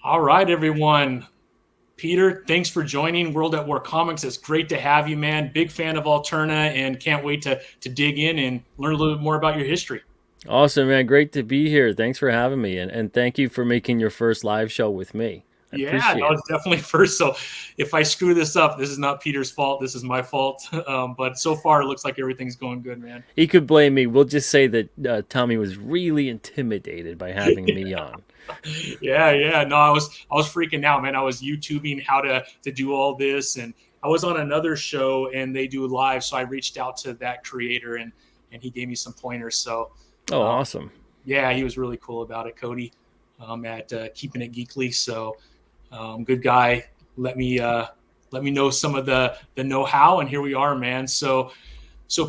All right, everyone. Peter, thanks for joining World at War Comics. It's great to have you, man. Big fan of Alterna and can't wait to dig in and learn a little bit more about your history. Awesome, man. Great to be here. Thanks for having me. And thank you for making your first live show with me. I Yeah, no, appreciate it. it's definitely first. So if I screw this up, this is not Peter's fault. This is my fault. But so far, it looks like everything's going good, man. He could blame me. We'll just say that Tommy was really intimidated by having me on. Yeah. No, I was freaking out, man. I was YouTubing how to do all this, and I was on another show, and they do live. So I reached out to that creator, and he gave me some pointers. So Oh, uh, awesome. yeah, he was really cool about it, Cody, at Keeping It Geekly. So good guy. Let me know some of the know how, and here we are, man. So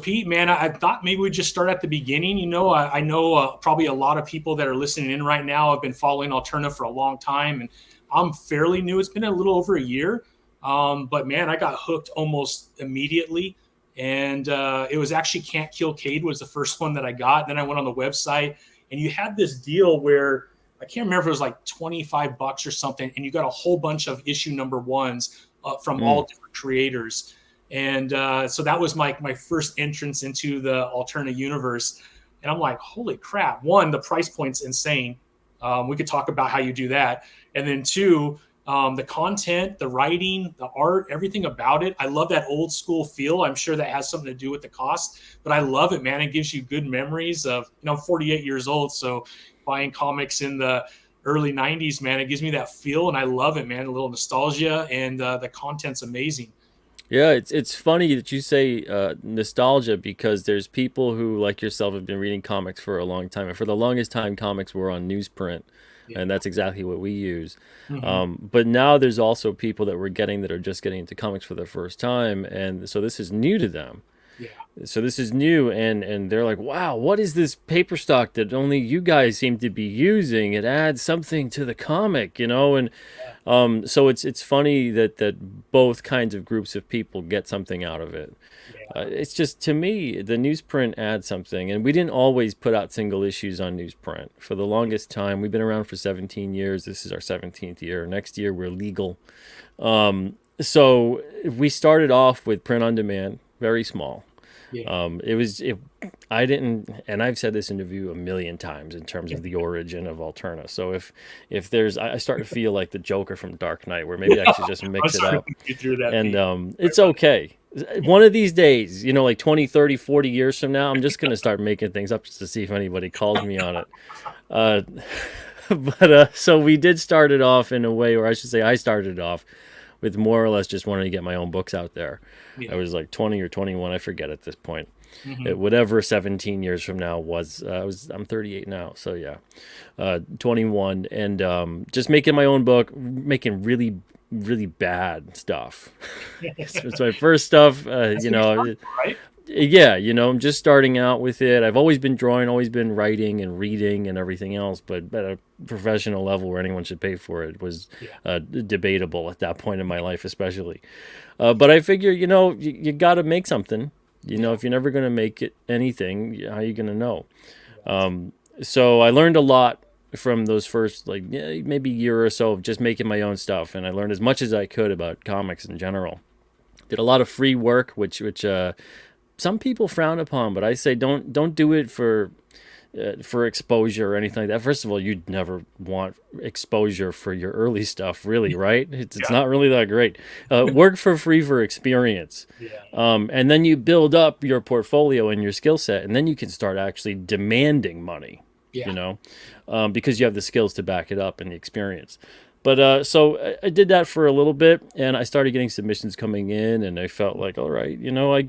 Pete, man, I thought maybe we'd just start at the beginning. I know probably a lot of people that are listening in right now have been following Alterna for a long time, and I'm fairly new. It's been a little over a year, but man, I got hooked almost immediately. And it was actually Can't Kill Cade was the first one that I got. Then I went on the website, and you had this deal where I can't remember if it was like $25 or something, and you got a whole bunch of issue number ones from all Mm. different creators. And so that was my first entrance into the Alterna universe. And I'm like, holy crap. One, the price point's insane. We could talk about how you do that. And then two, the content, the writing, the art, everything about it. I love that old school feel. I'm sure that has something to do with the cost, but I love it, man. It gives you good memories of, I'm 48 years old. So buying comics in the early 90s, man, it gives me that feel. And I love it, man. A little nostalgia, and the content's amazing. Yeah, it's funny that you say nostalgia because there's people who, like yourself, have been reading comics for a long time. And for the longest time, comics were on newsprint. Yeah. And that's exactly what we use. Mm-hmm. But now there's also people that are just getting into comics for the first time. And so this is new to them. Yeah. So this is new, and they're like, wow, what is this paper stock that only you guys seem to be using? It adds something to the comic. And so it's funny that both kinds of groups of people get something out of it. Yeah. It's just, to me, the newsprint adds something, and we didn't always put out single issues on newsprint. For the longest time, we've been around for 17 years. This is our 17th year. Next year, we're legal. So we started off with print on demand, very small. Yeah. I didn't, and I've said this interview a million times in terms of the origin of Alterna. So if there's, I start to feel like the Joker from Dark Knight, where maybe I should just I'm mix it sorry to up, put you through that, and Pete. it's okay. One of these days, like 20, 30, 40 years from now, I'm just gonna start making things up just to see if anybody calls me on it. Uh, but so we did start it off in a way, or I should say, I started off with more or less just wanting to get my own books out there. I Yeah. was like 20 or 21, I forget at this point. Mm-hmm. Whatever 17 years from now was, I'm 38 now, so yeah, 21, and just making my own book, making really really bad stuff. It's my first stuff, That's what you're starting for, right? yeah, I'm just starting out with it. I've always been drawing, always been writing and reading and everything else, but at a professional level where anyone should pay for it was Yeah. debatable at that point in my life, especially. But I figure, you got to make something. Yeah. If you're never going to make it anything, how are you going to know? Right. So I learned a lot from those first, like, maybe year or so of just making my own stuff, and I learned as much as I could about comics in general. Did a lot of free work, which some people frown upon, but I say don't do it for exposure or anything like that. First of all, you'd never want exposure for your early stuff, really, right? It's Yeah. not really that great. Work for free for experience, Yeah. and then you build up your portfolio and your skill set, and then you can start actually demanding money. Yeah. Because you have the skills to back it up and the experience. But so I did that for a little bit, and I started getting submissions coming in, and I felt like, all right, I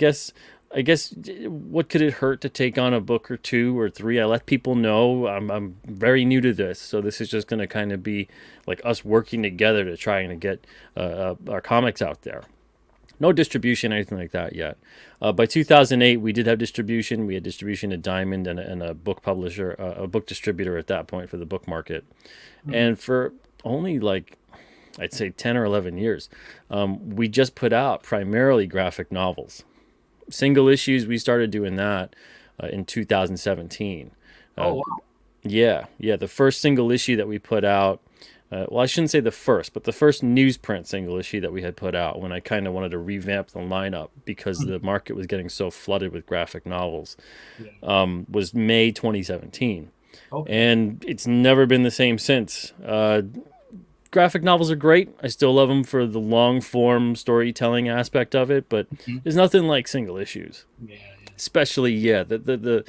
guess what could it hurt to take on a book or two or three? I let people know I'm very new to this, so this is just going to kind of be like us working together to try and get our comics out there. No distribution, anything like that yet. By 2008, we did have distribution. We had distribution at Diamond and a book publisher, a book distributor at that point for the book market. Mm-hmm. And for only like, I'd say 10 or 11 years, we just put out primarily graphic novels. Single issues, we started doing that in 2017. Uh, Oh, wow. yeah. The first single issue that we put out well, I shouldn't say the first, but the first newsprint single issue that we had put out when I kind of wanted to revamp the lineup because the market was getting so flooded with graphic novels, Yeah. was May 2017. Okay. And it's never been the same since. Graphic novels are great. I still love them for the long form storytelling aspect of it, but Mhm. there's nothing like single issues. Yeah. Yeah. Especially, yeah, the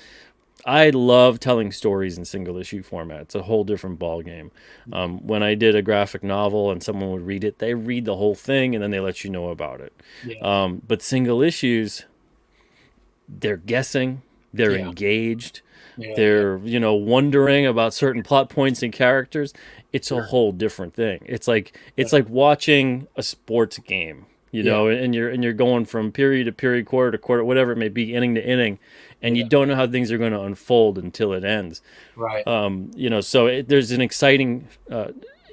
I love telling stories in single issue format. It's a whole different ball game. When I did a graphic novel and someone would read it, they read the whole thing and then they let you know about it. Yeah. But single issues, they're guessing, they're Yeah. engaged, Yeah. Yeah. they're wondering about certain plot points and characters. It's a Sure. whole different thing. It's Yeah. like watching a sports game, Yeah. and you're going from period to period, quarter to quarter, whatever it may be, inning to inning, and you Yeah. don't know how things are going to unfold until it ends. Right. So there's an exciting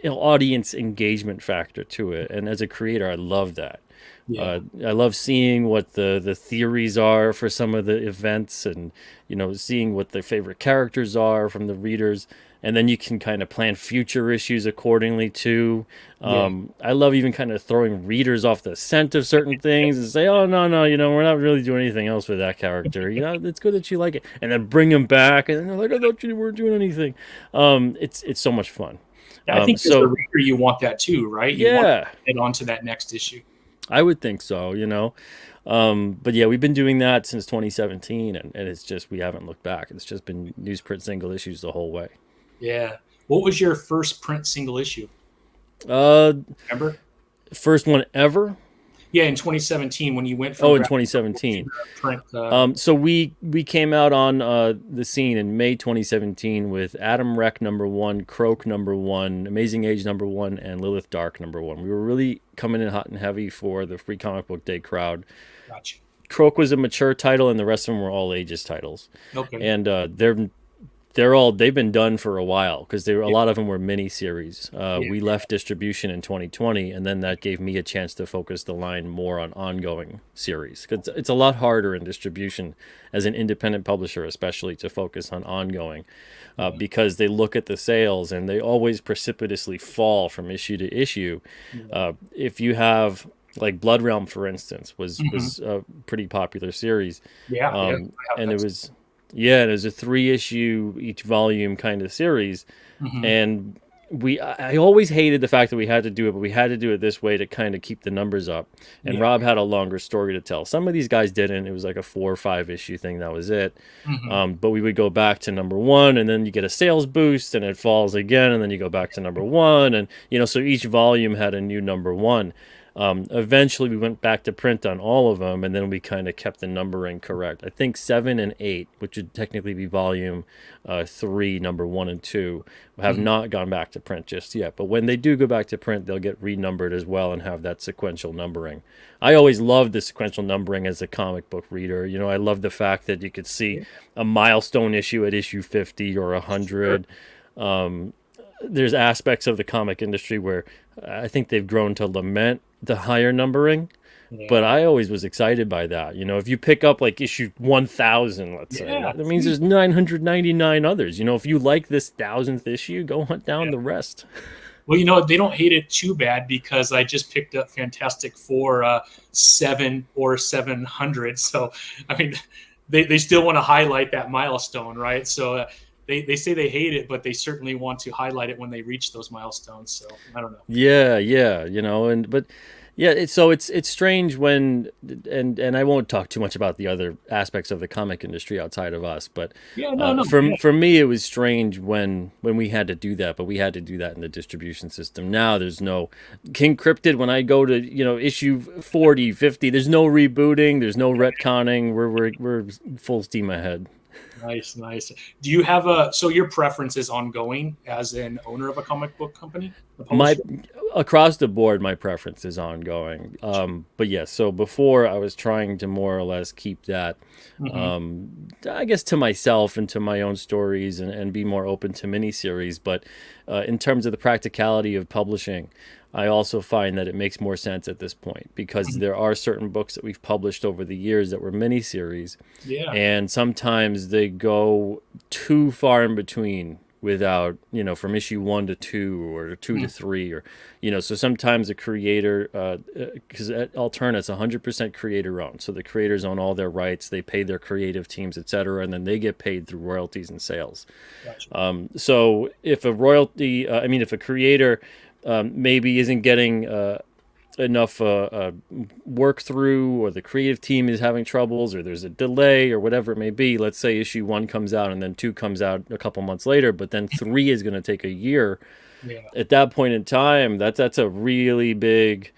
audience engagement factor to it, and as a creator, I love that. Yeah. I love seeing what the theories are for some of the events, and seeing what their favorite characters are from the readers, and then you can kind of plan future issues accordingly too. Yeah. I love even kind of throwing readers off the scent of certain things and say, oh no, we're not really doing anything else with that character. It's good that you like it, and then bring them back, and then they're like, I thought you weren't doing anything. It's so much fun. Yeah, I think as the So reader, you want that too, right? You want yeah. to get on to that next issue. I would think so. But yeah, we've been doing that since 2017, and it's just, we haven't looked back. It's just been newsprint single issues the whole way. Yeah. What was your first print single issue? Uh, Remember? First one ever? Yeah, in 2017 when you went from Oh, in graphic novel 2017. to print. So we came out on the scene in May 2017 with Adam Reck #1, Croak #1, Amazing Age #1, and Lilith Dark #1. We were really coming in hot and heavy for the Free Comic Book Day crowd. Gotcha. Croak was a mature title, and the rest of them were all ages titles. Okay. And they've been done for a while because a lot of them were mini series. We left distribution in 2020, and then that gave me a chance to focus the line more on ongoing series. Cause it's a lot harder in distribution as an independent publisher, especially to focus on ongoing, because they look at the sales and they always precipitously fall from issue to issue. If you have, like, Blood Realm, for instance, was a pretty popular series. Yeah. And it was. Yeah, it was a 3-issue each volume kind of series, and I always hated the fact that we had to do it, but we had to do it this way to kind of keep the numbers up. And Rob had a longer story to tell. Some of these guys didn't. It was like a 4 or 5 issue thing. That was it. But we would go back to #1, and then you get a sales boost, and it falls again, and then you go back to #1, and so each volume had a new #1. Eventually we went back to print on all of them, and then we kind of kept the numbering correct. I think 7 and 8, which would technically be volume 3, #1 and 2, have not gone back to print just yet. But when they do go back to print, they'll get renumbered as well and have that sequential numbering. I always loved the sequential numbering as a comic book reader. I love the fact that you could see a milestone issue at issue 50 or 100. There's aspects of the comic industry where I think they've grown to lament the higher numbering, but I always was excited by that. If you pick up like issue 1000, let's say, that means there's 999 others. If you like this 1000th issue, go hunt down the rest. Well, they don't hate it too bad because I just picked up Fantastic Four 7 or 700. So, I mean, they still want to highlight that milestone, right? So they say they hate it, but they certainly want to highlight it when they reach those milestones. So I don't know. Yeah, but yeah, it's strange when, and I won't talk too much about the other aspects of the comic industry outside of us, but for me it was strange when we had to do that, but we had to do that in the distribution system. Now there's no King Cryptid. When I go to issue 40, 50, there's no rebooting, there's no retconning. We're full steam ahead. Nice. Do you have so your preference is ongoing as an owner of a comic book company? Across the board, my preference is ongoing. But yes, so before I was trying to more or less keep that, I guess, to myself and to my own stories, and be more open to miniseries. But in terms of the practicality of publishing, I also find that it makes more sense at this point, because there are certain books that we've published over the years that were miniseries, and sometimes they go too far in between without, from issue 1 to 2 or 2 to 3, or, so sometimes a creator, because at Alterna it's 100% creator owned. So the creators own all their rights, they pay their creative teams, etc., and then they get paid through royalties and sales. Gotcha. So if if a creator maybe isn't getting enough work through, or the creative team is having troubles, or there's a delay, or whatever it may be. Let's say issue 1 comes out and then 2 comes out a couple months later, but then 3 is going to take a year. Yeah. At that point in time, that's a really big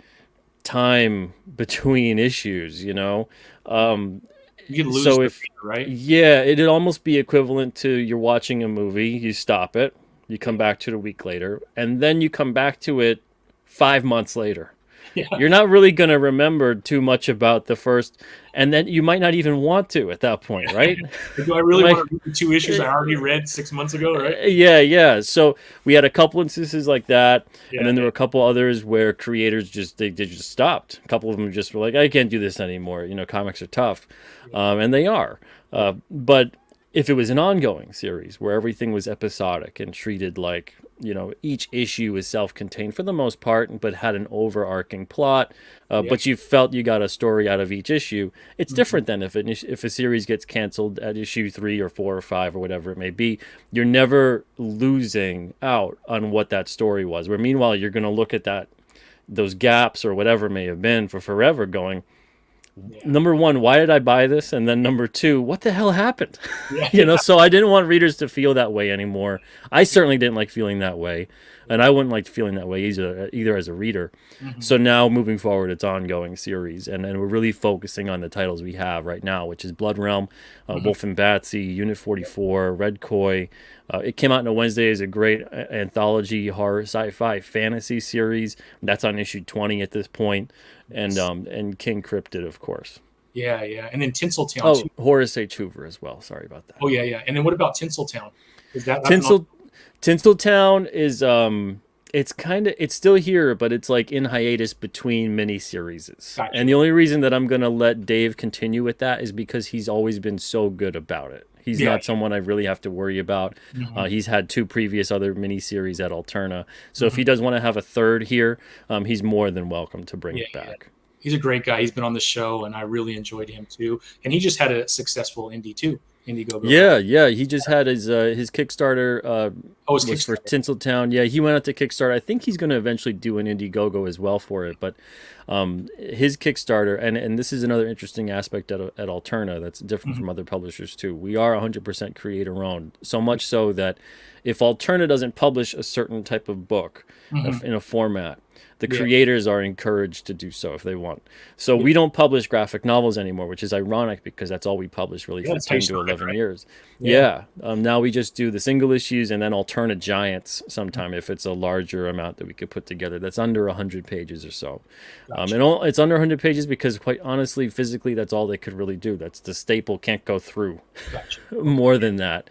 time between issues, You could lose so the if reader, right? yeah, it'd almost be equivalent to you're watching a movie, you stop it, you come back to it a week later, and then you come back to it 5 months later. Yeah. You're not really going to remember too much about the first, and then you might not even want to at that point, right? Do I really want to read the 2 issues I already read 6 months ago, right? Yeah. So we had a couple instances like that, Yeah, and then there were a couple others where creators they just stopped. A couple of them just were like, I can't do this anymore. Comics are tough, and they are. But if it was an ongoing series where everything was episodic and treated like, each issue is self-contained for the most part, but had an overarching plot, but you felt you got a story out of each issue, it's different than if a series gets canceled at issue 3 or 4 or 5 or whatever it may be. You're never losing out on what that story was. Where meanwhile, you're going to look at those gaps or whatever it may have been for forever going, number 1, why did I buy this? And then number 2, what the hell happened? So I didn't want readers to feel that way anymore. I certainly didn't like feeling that way, and I wouldn't like feeling that way either as a reader. So now moving forward, it's ongoing series, and we're really focusing on the titles we have right now, which is Blood Realm, Wolf and Batsy, Unit 44, Red Koi. It came out on a Wednesday as a great anthology horror sci-fi fantasy series. That's on issue 20 at this point. And King Cryptid, of course. Yeah. And then Tinseltown. Oh, Horace H. Hoover as well. Sorry about that. Oh, yeah. And then what about Tinseltown? Is that Tinseltown is it's still here, but it's like in hiatus between miniseries. Gotcha. And the only reason that I'm gonna let Dave continue with that is because he's always been so good about it. He's not someone I really have to worry about. He's had 2 previous other miniseries at Alterna. So if he does want to have a third here, he's more than welcome to bring it back. Yeah. He's a great guy. He's been on the show, and I really enjoyed him too. And he just had a successful indie too. Indiegogo. Yeah. He just had his Kickstarter. Was for Tinseltown. Yeah, he went out to Kickstarter. I think he's going to eventually do an Indiegogo as well for it. But his Kickstarter, and this is another interesting aspect at Alterna that's different from other publishers too. We are 100% creator owned. So much so that if Alterna doesn't publish a certain type of book in a format, the creators are encouraged to do so if they want. So we don't publish graphic novels anymore, which is ironic because that's all we published really for 10 to 11 years. Now we just do the single issues and then Alterna Giants sometime if it's a larger amount that we could put together. That's under 100 pages or so. Gotcha. It's under 100 pages because quite honestly, physically, that's all they could really do. That's the staple can't go through more than that.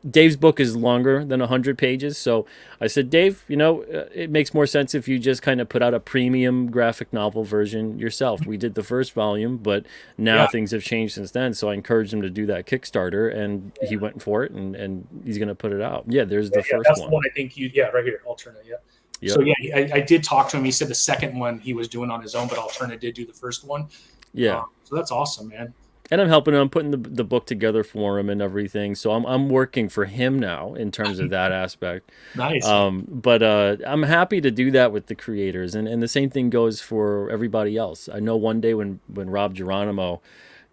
Dave's book is longer than 100 pages. So I said, Dave, it makes more sense if you just kind of put out a premium graphic novel version yourself. We did the first volume, but now things have changed since then. So I encouraged him to do that Kickstarter, and he went for it, and he's going to put it out. Yeah, there's the first that's one. The one I think right here, Alterna, Yep. So I did talk to him. He said the second one he was doing on his own, but Alterna did do the first one. Yeah. So that's awesome, man. And I'm helping him. I'm putting the book together for him and everything. So I'm working for him now in terms of that aspect. Nice. But I'm happy to do that with the creators. And the same thing goes for everybody else. I know one day when Rob Geronimo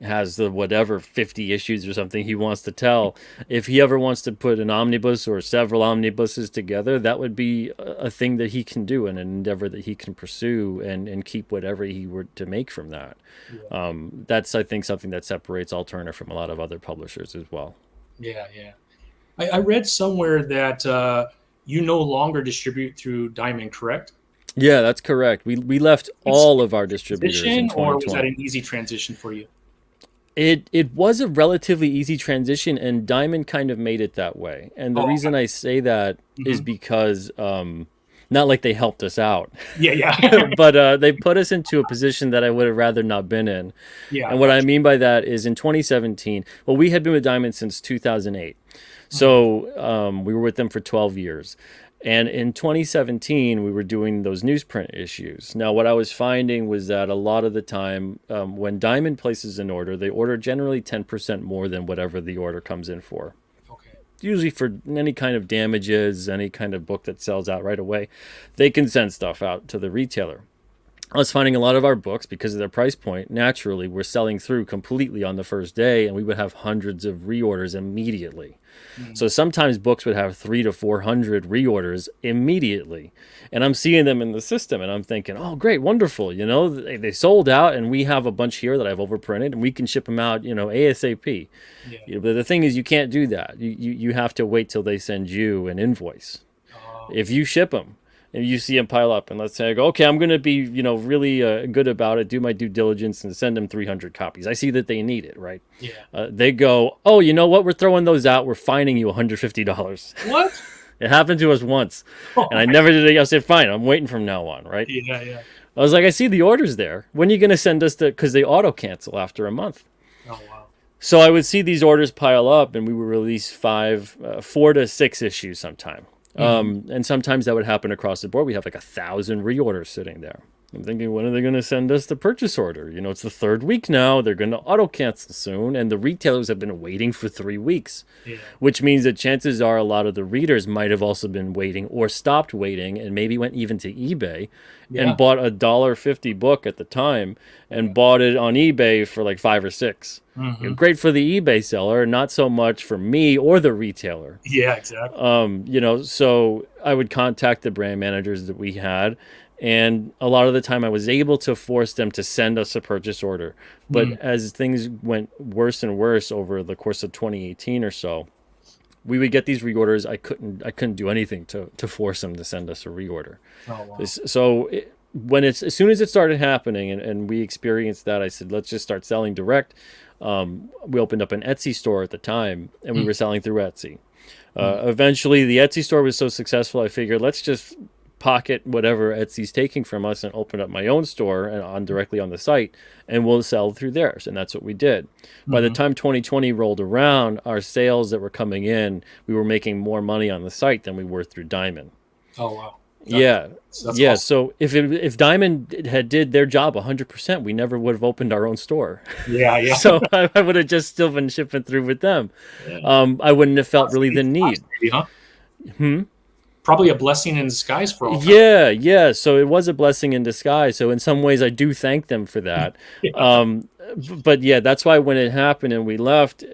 has the 50 issues or something he wants to tell, if he ever wants to put an omnibus or several omnibuses together, that would be a thing that he can do and an endeavor that he can pursue and keep whatever he were to make from that. That's, I think, something that separates Alterna from a lot of other publishers as well. Yeah. I read somewhere that you no longer distribute through Diamond, correct? Yeah, that's correct. We left all of our distributors in 2020. Or was that an easy transition for you? It was a relatively easy transition, and Diamond kind of made it that way. And the reason I say that is because not like they helped us out. Yeah. But they put us into a position that I would have rather not been in. Yeah. And what I mean by that is in 2017, well, we had been with Diamond since 2008. So we were with them for 12 years. And in 2017, we were doing those newsprint issues. Now, what I was finding was that a lot of the time, when Diamond places an order, they order generally 10% more than whatever the order comes in for. Okay. Usually for any kind of damages, any kind of book that sells out right away, they can send stuff out to the retailer. I was finding a lot of our books, because of their price point, naturally, were selling through completely on the first day, and we would have hundreds of reorders immediately. So sometimes books would have 300 to 400 reorders immediately. And I'm seeing them in the system, and I'm thinking, oh, great, wonderful. They sold out, and we have a bunch here that I've overprinted, and we can ship them out, ASAP. Yeah. But the thing is, you can't do that. You have to wait till they send you an invoice. If you ship them, and you see them pile up, and let's say I go, okay, I'm going to be, really good about it, do my due diligence, and send them 300 copies. I see that they need it, right? Yeah. They go, oh, you know what? We're throwing those out. We're fining you $150. What? It happened to us once, and I never did it. I said, fine, I'm waiting from now on, right? Yeah. I was like, I see the orders there. When are you going to send us because they auto cancel after a month. Oh, wow. So I would see these orders pile up, and we would release 4 to 6 issues sometime. And sometimes that would happen across the board. We have like 1,000 reorders sitting there. I'm thinking, when are they going to send us the purchase order? It's the 3rd week now. They're going to auto cancel soon. And the retailers have been waiting for 3 weeks, which means that chances are a lot of the readers might have also been waiting or stopped waiting and maybe went even to eBay and bought a $1.50 book at the time and bought it on eBay for like 5 or 6. Great for the eBay seller, not so much for me or the retailer. Yeah, exactly. So I would contact the brand managers that we had, and a lot of the time I was able to force them to send us a purchase order. But as things went worse and worse over the course of 2018 or so, we would get these reorders. I couldn't do anything to force them to send us a reorder. Oh, wow. So as soon as it started happening and we experienced that, I said, let's just start selling direct. We opened up an Etsy store at the time, and we were selling through Etsy. Eventually, the Etsy store was so successful, I figured, let's just pocket whatever Etsy's taking from us and open up my own store and directly on the site, and we'll sell through theirs. And that's what we did. By the time 2020 rolled around, our sales that were coming in, we were making more money on the site than we were through Diamond. Oh, wow. That's awesome. So if Diamond had did their job 100%, we never would have opened our own store. Yeah. So I would have just still been shipping through with them. I wouldn't have felt really the need. Maybe, huh? Probably a blessing in disguise for all. Yeah. So it was a blessing in disguise. So in some ways, I do thank them for that. But yeah, that's why when it happened and we left,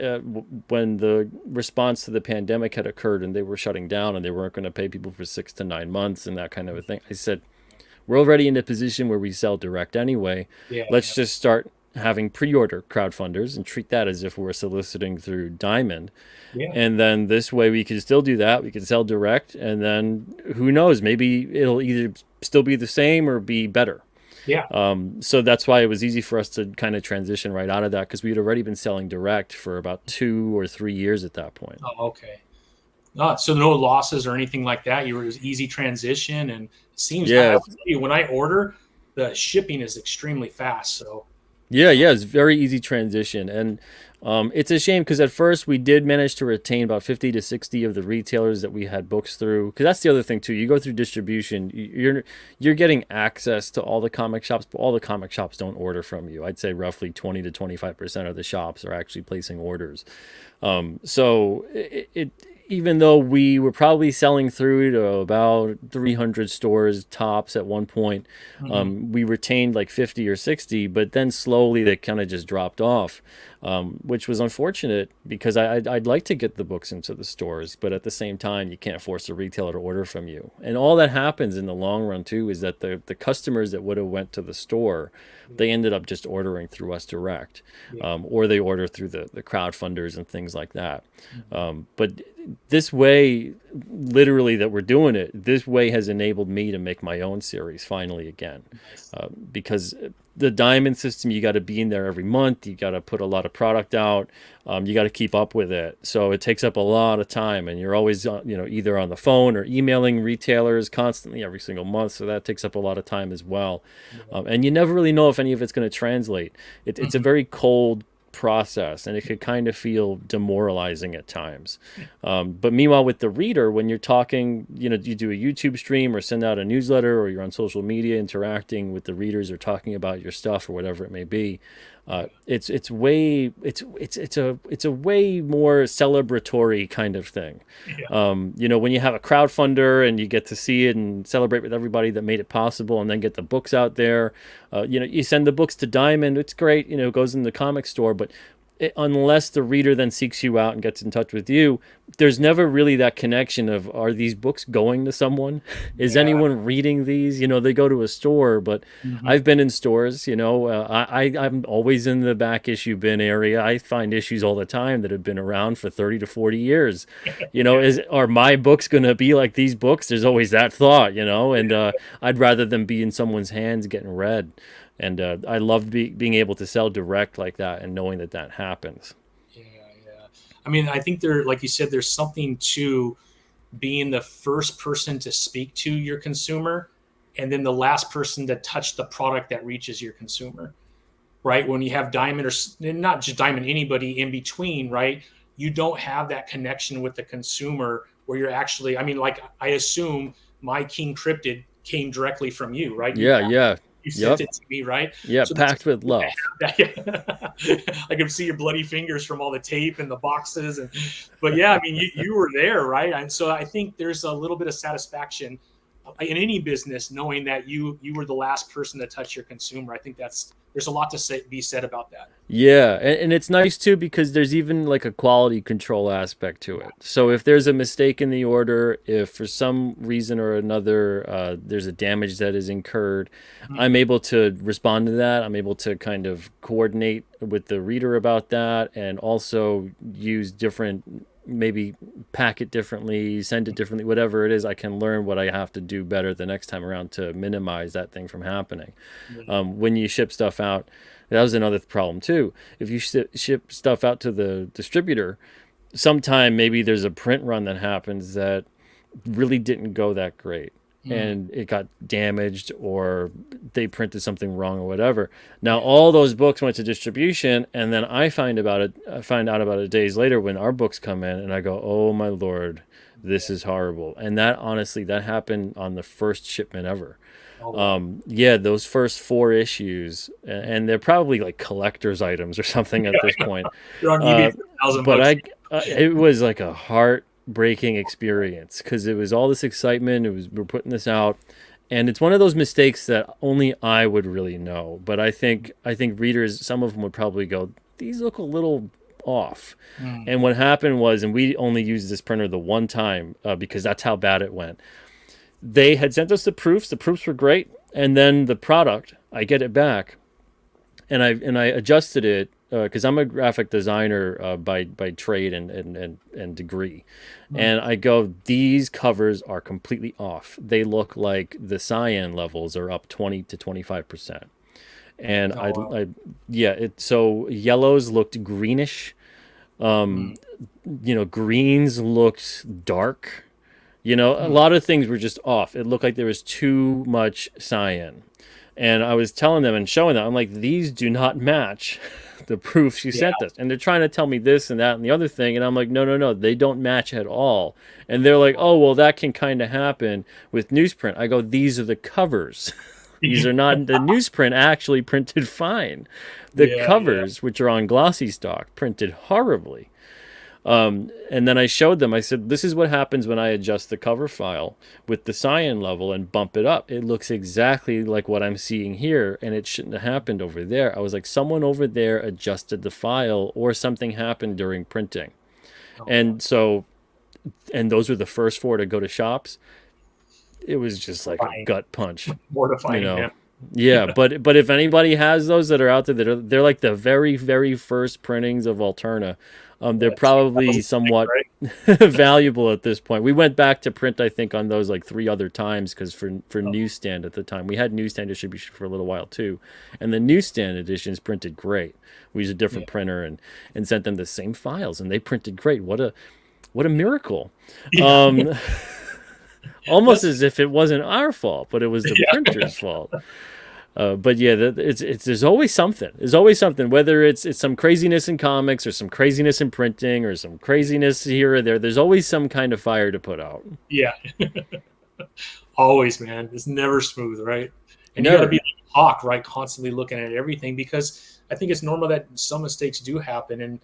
when the response to the pandemic had occurred and they were shutting down and they weren't going to pay people for 6 to 9 months and that kind of a thing, I said, we're already in a position where we sell direct anyway. Let's just start having pre-order crowdfunders and treat that as if we're soliciting through Diamond. And then this way we can still do that. We can sell direct, and then who knows, maybe it'll either still be the same or be better. So that's why it was easy for us to kind of transition right out of that, because we had already been selling direct for about 2 or 3 years at that point. Oh, okay. So no losses or anything like that. You were just easy transition, and it seems when I order, the shipping is extremely fast. So it's very easy transition, and it's a shame because at first we did manage to retain about 50 to 60 of the retailers that we had books through. Because that's the other thing too. You go through distribution, you're getting access to all the comic shops, but all the comic shops don't order from you. I'd say roughly 20 to 25% of the shops are actually placing orders. So even though we were probably selling through to about 300 stores tops at one point, we retained like 50 or 60, but then slowly they kind of just dropped off, which was unfortunate because I'd like to get the books into the stores, but at the same time, you can't force a retailer to order from you. And all that happens in the long run too is that the customers that would have went to the store, they ended up just ordering through us direct, or they order through the crowdfunders and things like that. But this way, literally that we're doing it, this way has enabled me to make my own series finally again. Because the Diamond system, you got to be in there every month. You got to put a lot of product out. You got to keep up with it. So it takes up a lot of time, and you're always, either on the phone or emailing retailers constantly every single month. So that takes up a lot of time as well. And you never really know if any of it's going to translate. It's a very cold process, and it could kind of feel demoralizing at times. But meanwhile, with the reader, when you're talking, you do a YouTube stream or send out a newsletter, or you're on social media interacting with the readers or talking about your stuff or whatever it may be, it's a way more celebratory kind of thing. Yeah. When you have a crowdfunder and you get to see it and celebrate with everybody that made it possible, and then get the books out there, you send the books to Diamond. It's great, it goes in the comic store, but unless the reader then seeks you out and gets in touch with you, there's never really that connection of, are these books going to someone? Is anyone reading these? They go to a store, but I've been in stores, I'm always in the back issue bin area. I find issues all the time that have been around for 30 to 40 years. Are my books going to be like these books? There's always that thought, and I'd rather them be in someone's hands getting read. And I love being able to sell direct like that and knowing that happens. Yeah. I mean, I think like you said, there's something to being the first person to speak to your consumer, and then the last person to touch the product that reaches your consumer, right? When you have Diamond, or not just Diamond, anybody in between, right? You don't have that connection with the consumer where you're actually, I mean, like, I assume my King Cryptid came directly from you, right? Yeah. You sent it to me, right? Yeah, so packed with love. I can see your bloody fingers from all the tape and the boxes, but yeah, I mean, you were there, right? And so I think there's a little bit of satisfaction in any business knowing that you were the last person to touch your consumer. I think there's a lot to be said about that. Yeah, and it's nice too, because there's even like a quality control aspect to it. So if there's a mistake in the order, if for some reason or another there's a damage that is incurred, I'm able to respond to that. I'm able to kind of coordinate with the reader about that, and also use different, maybe pack it differently, send it differently, whatever it is. I can learn what I have to do better the next time around to minimize that thing from happening. When you ship stuff out, that was another problem too. If you ship stuff out to the distributor, sometime maybe there's a print run that happens that really didn't go that great, and it got damaged, or they printed something wrong or whatever. Now all those books went to distribution, and then I find out about it days later when our books come in, and I go, oh my Lord, this is horrible. And that, honestly, that happened on the first shipment ever. Those first 4 issues, and they're probably like collector's items or something at this point. You're on eBay for 1,000 bucks. It was like a heartbreaking experience, because it was all this excitement. We're putting this out, and it's one of those mistakes that only I would really know. But I think readers, some of them would probably go, these look a little off. And what happened was, and we only used this printer the one time because that's how bad it went. They had sent us the proofs. The proofs were great, and then the product, I get it back, and I adjusted it because I'm a graphic designer by trade and degree, and I go, these covers are completely off. They look like the cyan levels are up 20 to 25%, and so yellows looked greenish, greens looked dark. A lot of things were just off. It looked like there was too much cyan. And I was telling them and showing them, I'm like, these do not match the proofs you sent us. And they're trying to tell me this and that and the other thing. And I'm like, no, they don't match at all. And they're like, oh, well, that can kind of happen with newsprint. I go, these are the covers. These are not, the newsprint actually printed fine. The covers, which are on glossy stock, printed horribly. And then I showed them, I said, this is what happens when I adjust the cover file with the cyan level and bump it up. It looks exactly like what I'm seeing here, and it shouldn't have happened over there. I was like, someone over there adjusted the file, or something happened during printing. And those were the first 4 to go to shops. It was just like a gut punch. Mortifying, Yeah, but if anybody has those that are out there, they're like the very, very first printings of Alterna. They're probably somewhat valuable at this point. We went back to print, I think, on those like 3 other times, because for newsstand at the time, we had newsstand distribution for a little while too, and the newsstand editions printed great. We used a different printer and sent them the same files, and they printed great. What a miracle! Almost as if it wasn't our fault, but it was the printer's fault. But yeah, it's there's always something. There's always something. Whether it's some craziness in comics or some craziness in printing or some craziness here or there. There's always some kind of fire to put out. Yeah, always, man. It's never smooth, right? And you got to be Never. like a hawk, right? Constantly looking at everything because I think it's normal that some mistakes do happen. And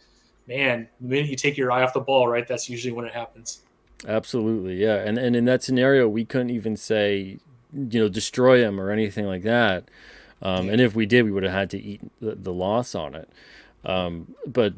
man, the minute you take your eye off the ball, right, that's usually when it happens. Absolutely, yeah. And in that scenario, we couldn't even say, destroy him or anything like that. Yeah, And if we did, we would have had to eat the loss on it. But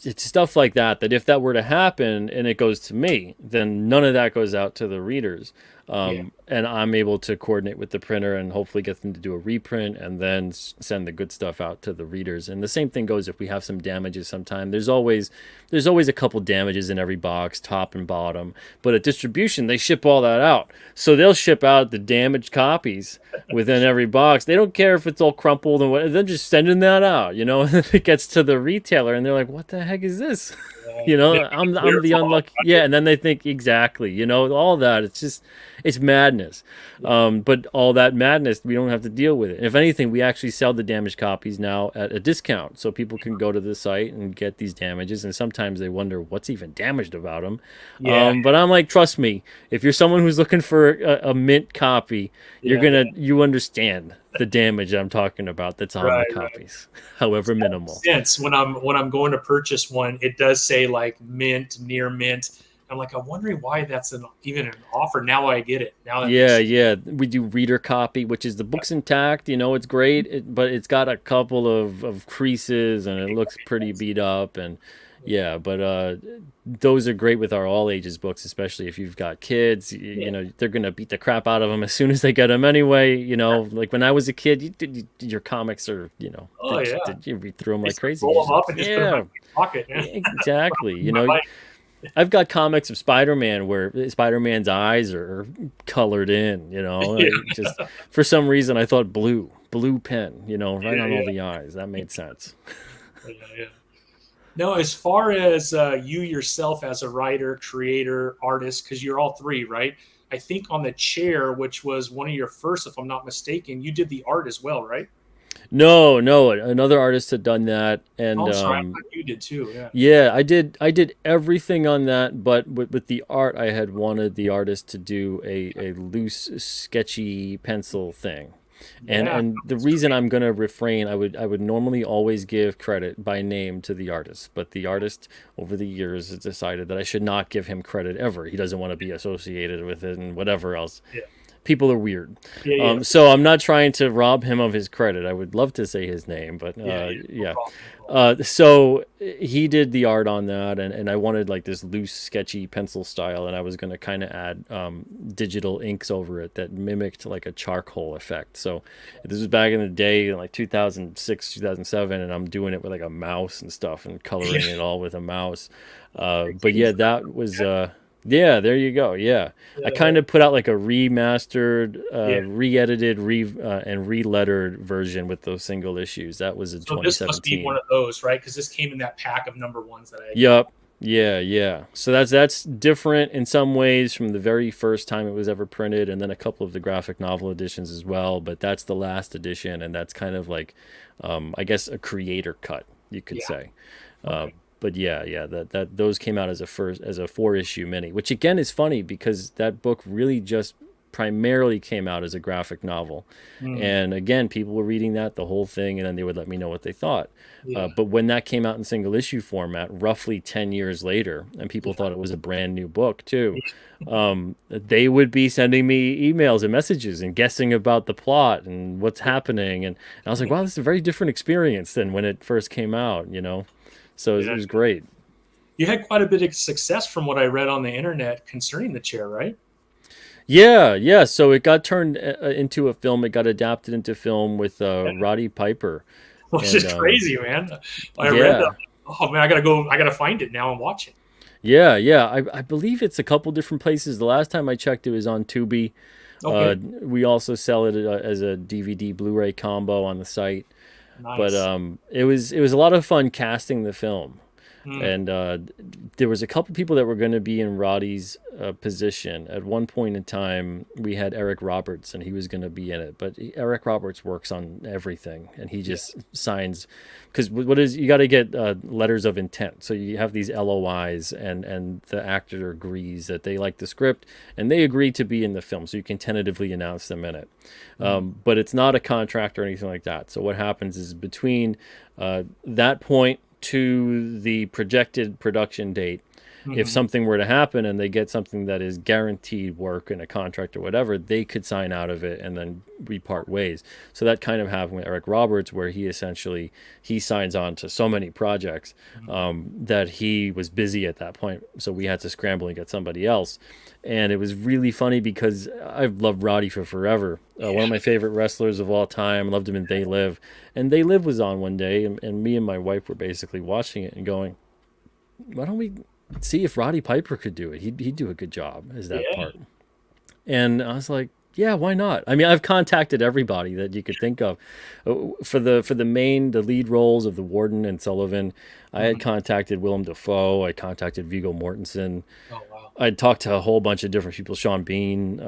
it's stuff like that that if that were to happen and it goes to me, then none of that goes out to the readers. yeah, And I'm able to coordinate with the printer and hopefully get them to do a reprint and then send the good stuff out to the readers. And the same thing goes if we have some damages sometime. There's always a couple damages in every box, top and bottom. But at distribution, they ship all that out. So they'll ship out the damaged copies within every box. They don't care if it's all crumpled and what. They're just sending that out, And it gets to the retailer, and they're like, "What the heck is this?" yeah. You know, They I'm clear the fall, unlucky. Yeah, and then they think exactly. All that. It's madness. But all that madness, we don't have to deal with it. If anything, we actually sell the damaged copies now at a discount, so people can go to the site and get these damages. And sometimes they wonder what's even damaged about them. yeah, But I'm like, trust me, if you're someone who's looking for a mint copy, yeah, you understand the damage I'm talking about that's on the right, right. copies, however minimal. Sense when I'm going to purchase one, it does say like mint, near mint. I'm like, I'm wondering why that's even an offer. Now I get it. Now that makes Yeah, sense. yeah. We do reader copy, which is the book's intact. It's great, but it's got a couple of creases and it looks pretty beat up. And yeah, but those are great with our all ages books, especially if you've got kids. Yeah. They're gonna beat the crap out of them as soon as they get them anyway. Like when I was a kid, your comics are, Oh yeah. you read through them like Basically crazy. roll them up and just put them in Yeah, my pocket. Man. exactly. My bike. I've got comics of Spider-Man where Spider-Man's eyes are colored in, Yeah, just for some reason I thought blue pen, right yeah, on all yeah, the eyes. That made sense. yeah, yeah. No, as far as you yourself as a writer, creator, artist, because you're all three, right? I think on the chair, which was one of your first, if I'm not mistaken, you did the art as well, right? No, no, another artist had done that, and Oh, sorry, I thought you did too. Yeah. yeah, I did everything on that, but with the art, I had wanted the artist to do a loose, sketchy pencil thing. And Yeah. and the That's reason great. I'm gonna refrain, I would normally always give credit by name to the artist, but the artist over the years has decided that I should not give him credit ever. He doesn't want to be associated with it and whatever else. Yeah. People are weird. Yeah. Yeah. So I'm not trying to rob him of his credit. I would love to say his name, but Yeah. Yeah. No yeah. problem. No problem. So he did the art on that, and I wanted like this loose, sketchy pencil style, and I was going to kind of add digital inks over it that mimicked like a charcoal effect. So this was back in the day, like 2006, 2007, and I'm doing it with like a mouse and stuff and Yeah. coloring it all with a mouse. But King yeah, Cryptid. that was. Yeah, there you go. Yeah, I Yeah. kind of put out like a remastered, Yeah. re-edited, and re-lettered version with those single issues. That was in So this must be one 2017. of those, right? Because this came in that pack of number ones that I got. Yup. Yeah, yeah. So that's different in some ways from the very first time it was ever printed, and then a couple of the graphic novel editions as well. But that's the last edition, and that's kind of like, I guess, a creator cut, you could Yeah. say. Uh, Okay. but yeah, yeah, that those came out as a 4 issue mini, which again is funny because that book really just primarily came out as a graphic novel, Mm. and again, people were reading that the whole thing, and then they would let me know what they thought. Yeah. But when that came out in single issue format, roughly 10 years later, and people Yeah. thought it was a brand new book too, they would be sending me emails and messages and guessing about the plot and what's happening, and I was like, wow, this is a very different experience than when it first came out. So it Yeah. was great. You had quite a bit of success from what I read on the internet concerning the chair, right? Yeah, yeah. So it got turned into a film. It got adapted into film with Yeah. Roddy Piper, Which is and crazy, man. I read that. yeah, Oh man, I gotta go. I gotta find it now and watch it. yeah, yeah. I believe it's a couple different places. The last time I checked, it was on Tubi. Okay, We also sell it as a DVD Blu-ray combo on the site. But nice. it was a lot of fun casting the film. Mm. And there was a couple people that were going to be in Roddy's position. At one point in time, we had Eric Roberts, and he was going to be in it. But Eric Roberts works on everything, and he Yeah. just signs, because what is, you got to get letters of intent. So you have these LOIs, and the actor agrees that they like the script, and they agree to be in the film. So you can tentatively announce them in it. Mm. But it's not a contract or anything like that. So what happens is between that point to the projected production date, if Hmm. something were to happen and they get something that is guaranteed work in a contract or whatever, they could sign out of it and then we part ways. So that kind of happened with Eric Roberts, where he signs on to so many projects that he was busy at that point. So we had to scramble and get somebody else. And it was really funny because I've loved Roddy for forever. One of my favorite wrestlers of all time. Loved him in They Live. And They Live was on one day, and me and my wife were basically watching it and going, why don't we see if Roddy Piper could do it? He'd do a good job as that Yeah. part. And I was like, yeah, why not? I mean, I've contacted everybody that you could think of for the lead roles of the Warden and Sullivan. I had Mhm. contacted Willem Dafoe. I contacted Viggo Mortensen. Oh wow. I'd talked to a whole bunch of different people, Sean Bean,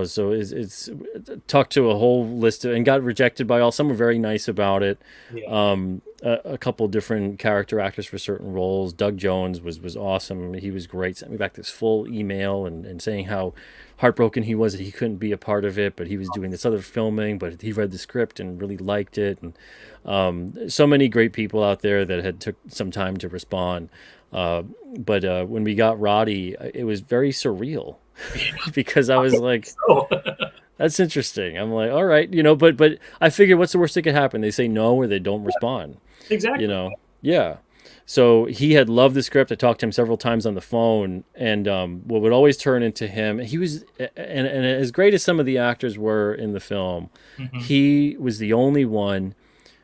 so it's talked to a whole list and got rejected by all. Some were very nice about it. Yeah. A couple different character actors for certain roles. Doug Jones was awesome. He was great. Sent me back this full email and saying how heartbroken he was that he couldn't be a part of it, but he was doing this other filming, but he read the script and really liked it. And so many great people out there that had took some time to respond. But when we got Roddy, it was very surreal because I was like, Oh. "That's interesting." I'm like, "All right, but I figured, what's the worst that could happen? They say no or they don't respond, you Exactly. know? Yeah." So he had loved the script. I talked to him several times on the phone, and what would always turn into him, he was, and as great as some of the actors were in the film, Hmm. he was the only one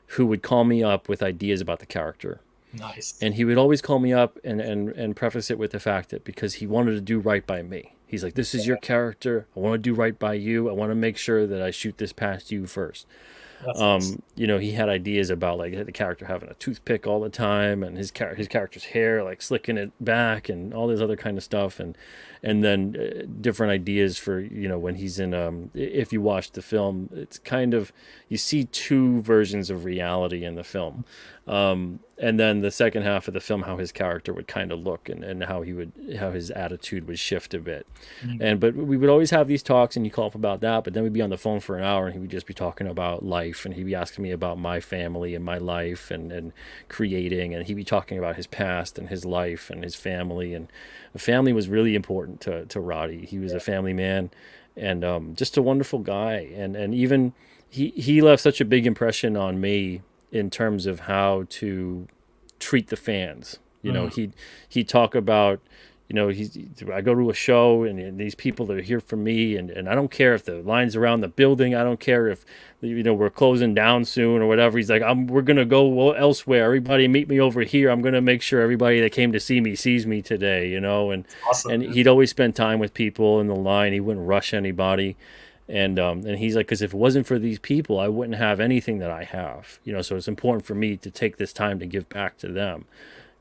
who would call me up with ideas about the character. Nice. And he would always call me up and preface it with the fact that because he wanted to do right by me. He's like, this is your character. I want to do right by you. I want to make sure that I shoot this past you first. That's awesome. He had ideas about like the character having a toothpick all the time, and his character's hair like slicking it back, and all this other kind of stuff, and then different ideas for when he's in. If you watch the film, it's kind of, you see two versions of reality in the film, and then the second half of the film, how his character would kind of look, and how his attitude would shift a bit. Mhm. But we would always have these talks, and you call up about that. But then we'd be on the phone for an hour, and he would just be talking about life, and he'd be asking me about my family and my life, and creating, and he'd be talking about his past and his life and his family. And the family was really important to Roddy. He was a family man, and just a wonderful guy. And even he left such a big impression on me in terms of how to treat the fans. Mm. He'd talk about, I go to a show, and these people that are here for me, and I don't care if the line's around the building. I don't care if we're closing down soon or whatever. He's like, we're gonna go elsewhere. Everybody meet me over here. I'm gonna make sure everybody that came to see me sees me today. Awesome, And man. he'd always spend time with people in the line. He wouldn't rush anybody. And he's like, because if it wasn't for these people, I wouldn't have anything that I have. So it's important for me to take this time to give back to them.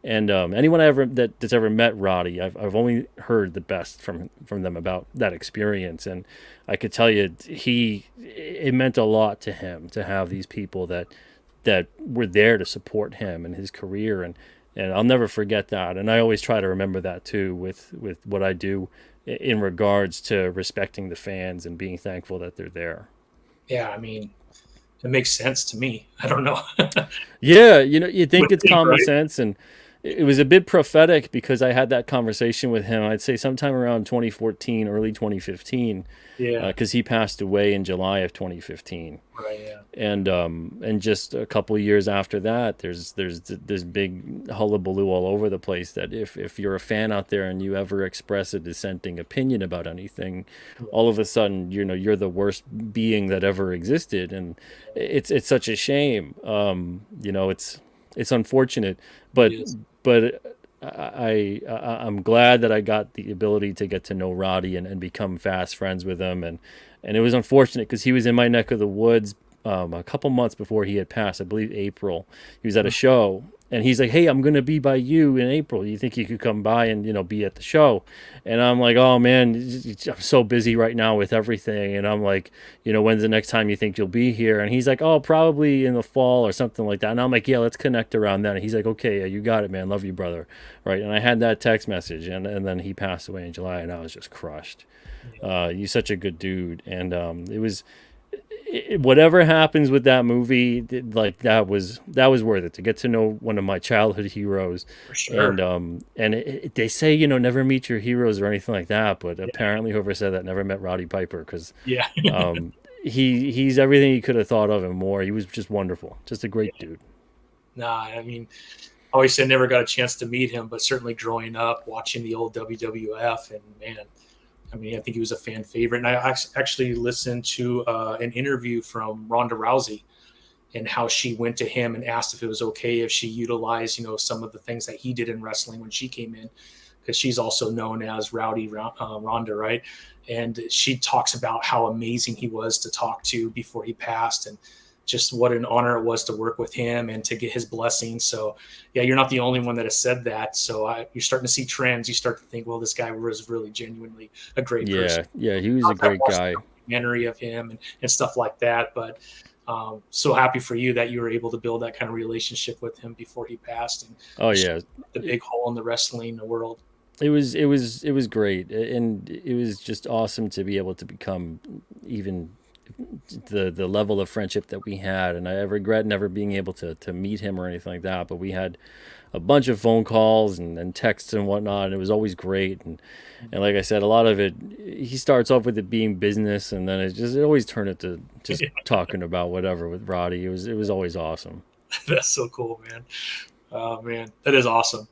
And anyone that's ever met Roddy, I've only heard the best from them about that experience. And I could tell you, it meant a lot to him to have these people that were there to support him and his career. And I'll never forget that. And I always try to remember that too with what I do in regards to respecting the fans and being thankful that they're there. Yeah, I mean, it makes sense to me. I don't know. Yeah, you think Would it's think, common right? sense, and it was a bit prophetic because I had that conversation with him. I'd say sometime around 2014, early 2015, Yeah. because he passed away in July of 2015, Right. Yeah. and just a couple of years after that, there's this big hullabaloo all over the place that if you're a fan out there and you ever express a dissenting opinion about anything, Yeah. all of a sudden you're the worst being that ever existed, and it's such a shame. It's unfortunate, It but is. but I'm glad that I got the ability to get to know Roddy and become fast friends with him, and it was unfortunate because he was in my neck of the woods a couple months before he had passed. I believe April. He was at a show, and he's like, "Hey, I'm gonna be by you in April. You think you could come by and be at the show?" And I'm like, "Oh man, I'm so busy right now with everything." And I'm like, "When's the next time you think you'll be here?" And he's like, "Oh, probably in the fall or something like that." And I'm like, "Yeah, let's connect around then." And he's like, "Okay, yeah, you got it, man. Love you, brother." Right? And I had that text message, and then he passed away in July, and I was just crushed. Yeah. You're such a good dude, and whatever happens with that movie, like that was worth it to get to know one of my childhood heroes. For sure. And they say never meet your heroes or anything like that, but Yeah. apparently whoever said that never met Roddy Piper, because Yeah. he's everything he could have thought of and more. He was just wonderful, just a great dude. Nah, I mean, I always said never got a chance to meet him, but certainly growing up watching the old WWF, and man, I mean, I think he was a fan favorite. And I actually listened to an interview from Ronda Rousey and how she went to him and asked if it was okay if she utilized, some of the things that he did in wrestling when she came in, because she's also known as Rowdy Ronda, right? And she talks about how amazing he was to talk to before he passed, and just what an honor it was to work with him and to get his blessing. So, yeah, you're not the only one that has said that. So you're starting to see trends. You start to think, well, this guy was really genuinely a great person. Yeah, he was a great guy. Documentary of him and stuff like that. But so happy for you that you were able to build that kind of relationship with him before he passed, and Oh yeah, the big hole in the wrestling world. it was great, and it was just awesome to be able to become even the level of friendship that we had. And I regret never being able to meet him or anything like that, but we had a bunch of phone calls and texts and whatnot, and it was always great. And like I said, a lot of it, he starts off with it being business, and then it always turned into just talking about whatever with Roddy. It was always awesome. That's so cool, man. Oh man, that is awesome.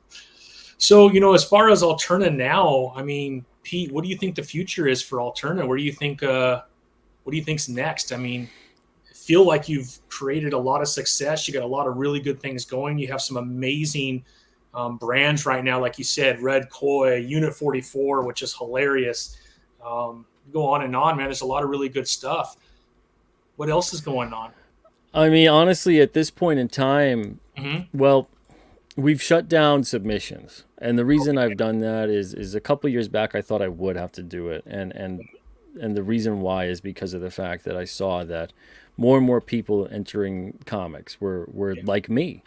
So, as far as Alterna now, I mean, Pete, what do you think the future is for Alterna? What do you think's next? I mean, I feel like you've created a lot of success. You got a lot of really good things going. You have some amazing brands right now, like you said, Red Koi, Unit 44, which is hilarious. Go on and on, man. There's a lot of really good stuff. What else is going on? I mean, honestly, at this point in time, Mm-hmm. well, we've shut down submissions, and the reason I've done that is a couple years back I thought I would have to do it, and the reason why is because of the fact that I saw that more and more people entering comics were Yeah. like me.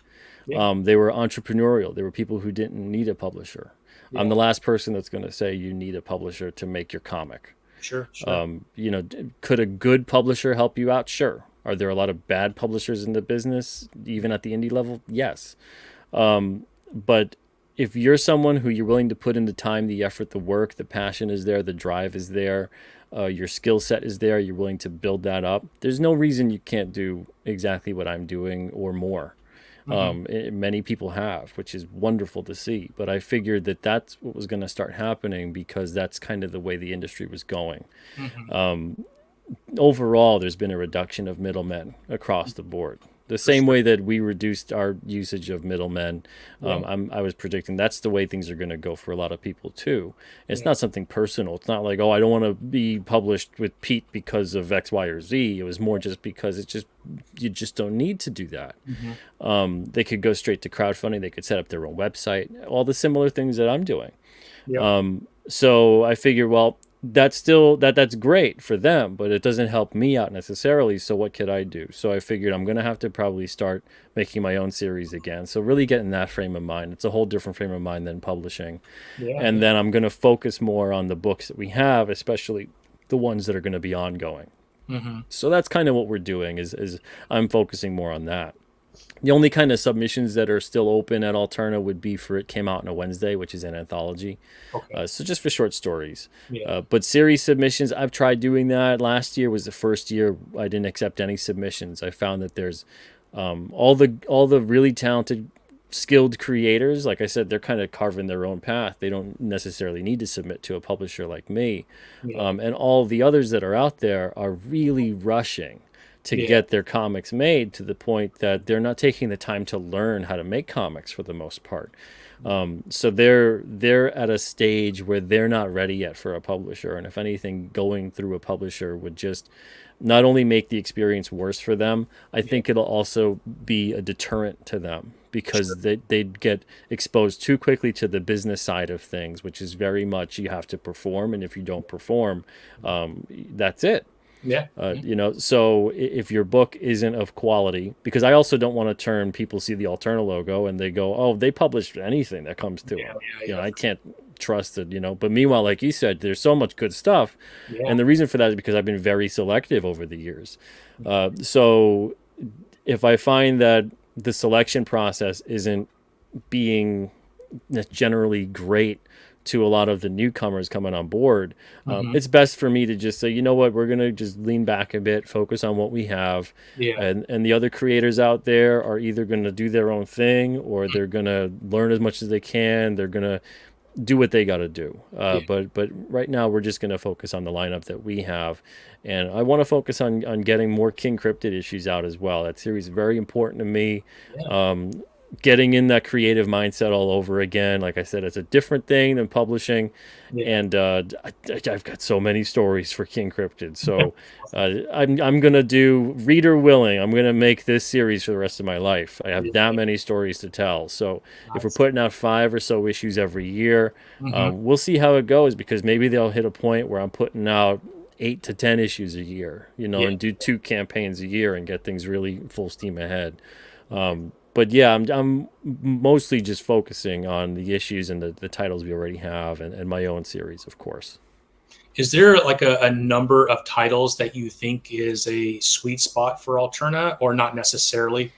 Yeah. They were entrepreneurial. They were people who didn't need a publisher. I'm Yeah. the last person that's going to say you need a publisher to make your comic. Sure. Sure. Could a good publisher help you out? Sure. Are there a lot of bad publishers in the business, even at the indie level? Yes. But if you're someone who you're willing to put in the time, the effort, the work, the passion is there, the drive is there, your skill set is there, you're willing to build that up, there's no reason you can't do exactly what I'm doing or more. Mm-hmm. Many people have, which is wonderful to see. But I figured that that's what was going to start happening because that's kind of the way the industry was going. Mm-hmm. Overall, there's been a reduction of middlemen across the board. The For same sure. way that we reduced our usage of middlemen, Yeah. I was predicting that's the way things are going to go for a lot of people too. It's Yeah. not something personal. It's not like, oh, I don't want to be published with Pete because of X, Y, or Z. It was more just because you just don't need to do that. Mm-hmm. They could go straight to crowdfunding. They could set up their own website, all the similar things that I'm doing. Yep. So I figured, well, that's great for them, but it doesn't help me out necessarily. So what could I do? So I figured I'm gonna have to probably start making my own series again. So really get in that frame of mind. It's a whole different frame of mind than publishing. Yeah. And Yeah. then I'm gonna focus more on the books that we have, especially the ones that are gonna be ongoing. Mm-hmm. So that's kind of what we're doing is I'm focusing more on that. The only kind of submissions that are still open at Alterna would be for It Came Out on a Wednesday, which is an anthology. Okay. So just for short stories. Yeah. But series submissions, I've tried doing that. Last year was the first year I didn't accept any submissions. I found that there's all the really talented, skilled creators. Like I said, they're kind of carving their own path. They don't necessarily need to submit to a publisher like me. Yeah. And all the others that are out there are really rushing to Yeah. get their comics made to the point that they're not taking the time to learn how to make comics for the most part. So they're at a stage where they're not ready yet for a publisher, and if anything, going through a publisher would just not only make the experience worse for them, I Yeah. think it'll also be a deterrent to them Sure. because they'd get exposed too quickly to the business side of things, which is very much you have to perform, and if you don't perform, that's it. Yeah. Yeah. So if your book isn't of quality, because I also don't want to turn people see the Alterna logo and they go, oh, they publish anything that comes to Yeah. them. Yeah. I can't trust it. But meanwhile, like you said, there's so much good stuff, Yeah. and the reason for that is because I've been very selective over the years. So if I find that the selection process isn't being generally great to a lot of the newcomers coming on board, Hmm. it's best for me to just say, you know what, we're going to just lean back a bit, focus on what we have. Yeah. And the other creators out there are either going to do their own thing or they're going to learn as much as they can. They're going to do what they got to do. Yeah. But right now we're just going to focus on the lineup that we have. And I want to focus on getting more King Cryptid issues out as well. That series is very important to me. Yeah. Getting in that creative mindset all over again. Like I said, it's a different thing than publishing, Yeah. and I've got so many stories for King Cryptid. So I'm gonna do, reader willing, I'm gonna make this series for the rest of my life. I have that Yeah. many stories to tell. So if we're Nice. putting out 5 or so issues every year, Hmm. we'll see how it goes, because maybe they'll hit a point where I'm putting out 8 to 10 issues a year, Yeah. and do 2 campaigns a year and get things really full steam ahead. But yeah, I'm mostly just focusing on the issues and the titles we already have, and my own series, of course. Is there like a number of titles that you think is a sweet spot for Alterna, or not necessarily?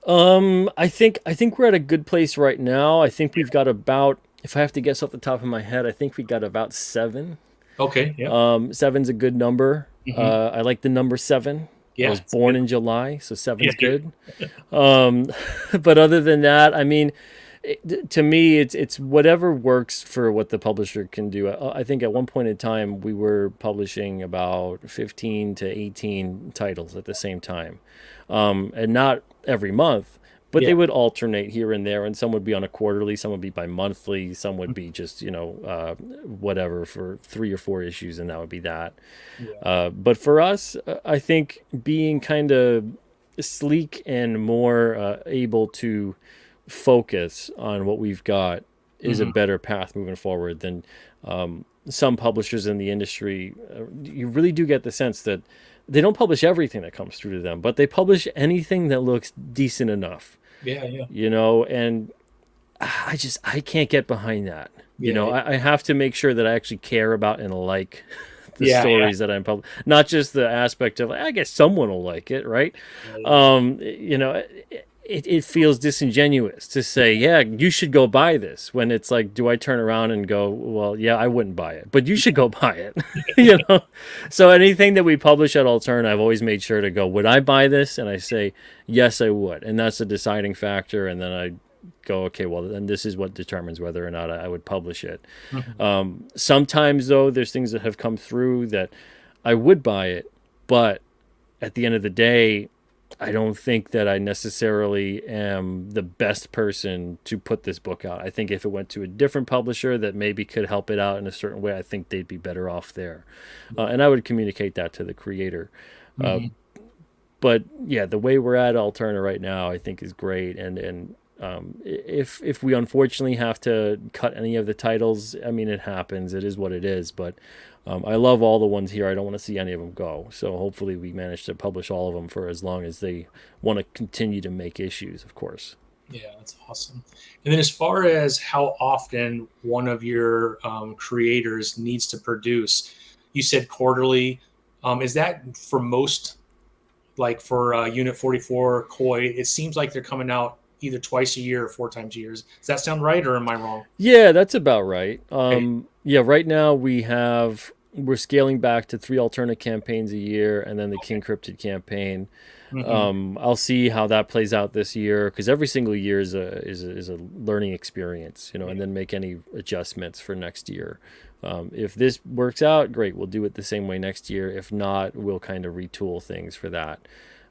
I think we're at a good place right now. I think we've got about, if I have to guess off the top of my head, I think we got about 7. Okay. Yeah. Seven's a good number. Hmm. I like the number 7. I Yeah. was It's born good. in July, so Yeah. seven's good. Um, but other than that, I mean, to me, it's whatever works for what the publisher can do. I think at one point in time we were publishing about 15 to 18 titles at the same time, and not every month, but Yeah. they would alternate here and there, and some would be on a quarterly, some would be bi-monthly, some would be just whatever for 3 or 4 issues, and that would be that. Yeah. But for us, I think being kind of sleek and more able to focus on what we've got is a Hmm. better path moving forward than some publishers in the industry. You really do get the sense that they don't publish everything that comes through to them, but they publish anything that looks decent enough, Yeah. Yeah. and I can't get behind that. Yeah. I have to make sure that I actually care about and like the Yeah. Yeah. stories that I'm publishing, not just the aspect of, I guess someone will like it, right? Yeah. It feels disingenuous to say, yeah, you should go buy this, when it's like, do I turn around and go, well, yeah, I wouldn't buy it, but you should go buy it. you know so anything that we publish at Alterna, I've always made sure to go, would I buy this? And I say, yes, I would, and that's a deciding factor. And then I go, okay, well, then this is what determines whether or not I would publish it. Mhm. Sometimes though, there's things that have come through that I would buy it, but at the end of the day, I don't think that I necessarily am the best person to put this book out. I think if it went to a different publisher that maybe could help it out in a certain way, I think they'd be better off there. And I would communicate that to the creator. Uh, Mhm. but yeah, the way we're at Alterna right now, I think is great. And if we unfortunately have to cut any of the titles, I mean, it happens. It is what it is. But I love all the ones here. I don't want to see any of them go. So hopefully we manage to publish all of them for as long as they want to continue to make issues, of course. Yeah, that's awesome. And then, as far as how often one of your creators needs to produce, you said quarterly. Is that for most, like for Unit 44 Koi? It seems like they're coming out either twice a year or 4 times a year. Does that sound right, or am I wrong? Yeah, that's about right. Okay. Yeah, right now we're scaling back to 3 alternate campaigns a year, and then the Okay. King Cryptid campaign. Hmm. I'll see how that plays out this year, because every single year is a learning experience, Yeah. and then make any adjustments for next year. If this works out, great, we'll do it the same way next year. If not, we'll kind of retool things for that.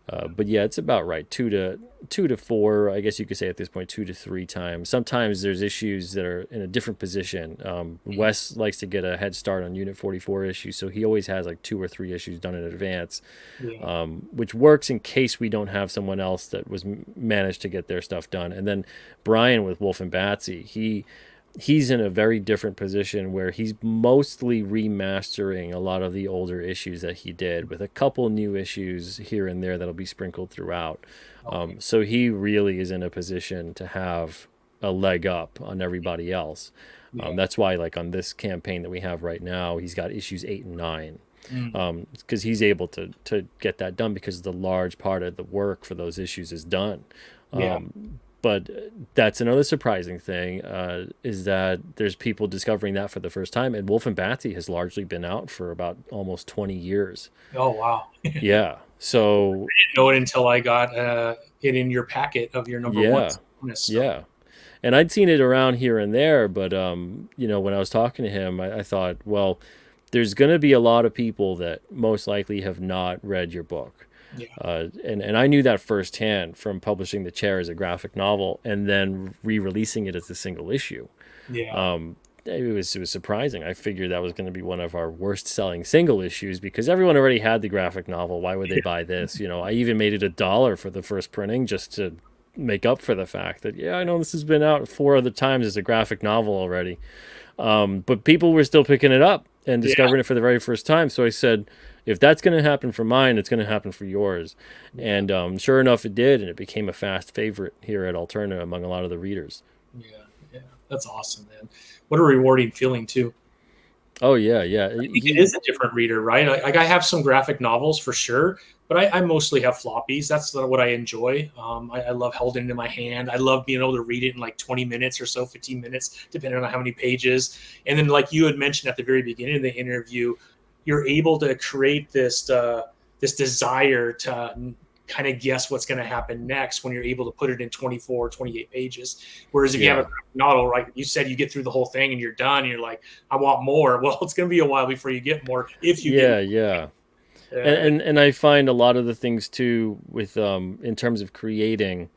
But yeah, it's about right. Two to four, I guess you could say at this point, 2 to 3 times. Sometimes there's issues that are in a different position. Wes likes to get a head start on Unit 44 issues, so he always has like 2 or 3 issues done in advance, Yeah. which works in case we don't have someone else that was managed to get their stuff done. And then Brian with Wolf and Batsy, he's in a very different position where he's mostly remastering a lot of the older issues that he did with a couple new issues here and there that'll be sprinkled throughout. Okay. So he really is in a position to have a leg up on everybody else. Yeah. That's why, like on this campaign that we have right now, he's got issues 8 and 9 because he's able to get that done because the large part of the work for those issues is done. Yeah. But that's another surprising thing is that there's people discovering that for the first time. And Wolf and Batsy has largely been out for about almost 20 years. Oh, wow. Yeah. So Didn't know it until I got it in your packet of your number one. So. yeah. And I'd seen it around here and there, but when I was talking to him, I thought, well, there's going to be a lot of people that most likely have not read your book. Yeah. And I knew that firsthand from publishing The Chair as a graphic novel and then re-releasing it as a single issue. Yeah. It was surprising. I figured that was going to be one of our worst selling single issues because everyone already had the graphic novel. Why would they buy this? I even made it $1 for the first printing just to make up for the fact that, I know this has been out 4 other times as a graphic novel already. But people were still picking it up and discovering it for the very first time. So I said, if that's going to happen for mine, it's going to happen for yours. And sure enough, it did. And it became a fast favorite here at Alterna among a lot of the readers. Yeah. That's awesome, man. What a rewarding feeling, too. Oh, yeah. I think it is a different reader, right? Like I have some graphic novels for sure, but I mostly have floppies. That's what I enjoy. I love holding it in my hand. I love being able to read it in like 20 minutes or so, 15 minutes, depending on how many pages. And then like you had mentioned at the very beginning of the interview, you're able to create this desire to kind of guess what's going to happen next when you're able to put it in 24, 28 pages. Whereas if you have a novel, right, you said you get through the whole thing and you're done and you're like, I want more. Well, it's going to be a while before you get more. If you get more. And I find a lot of the things too with in terms of creating,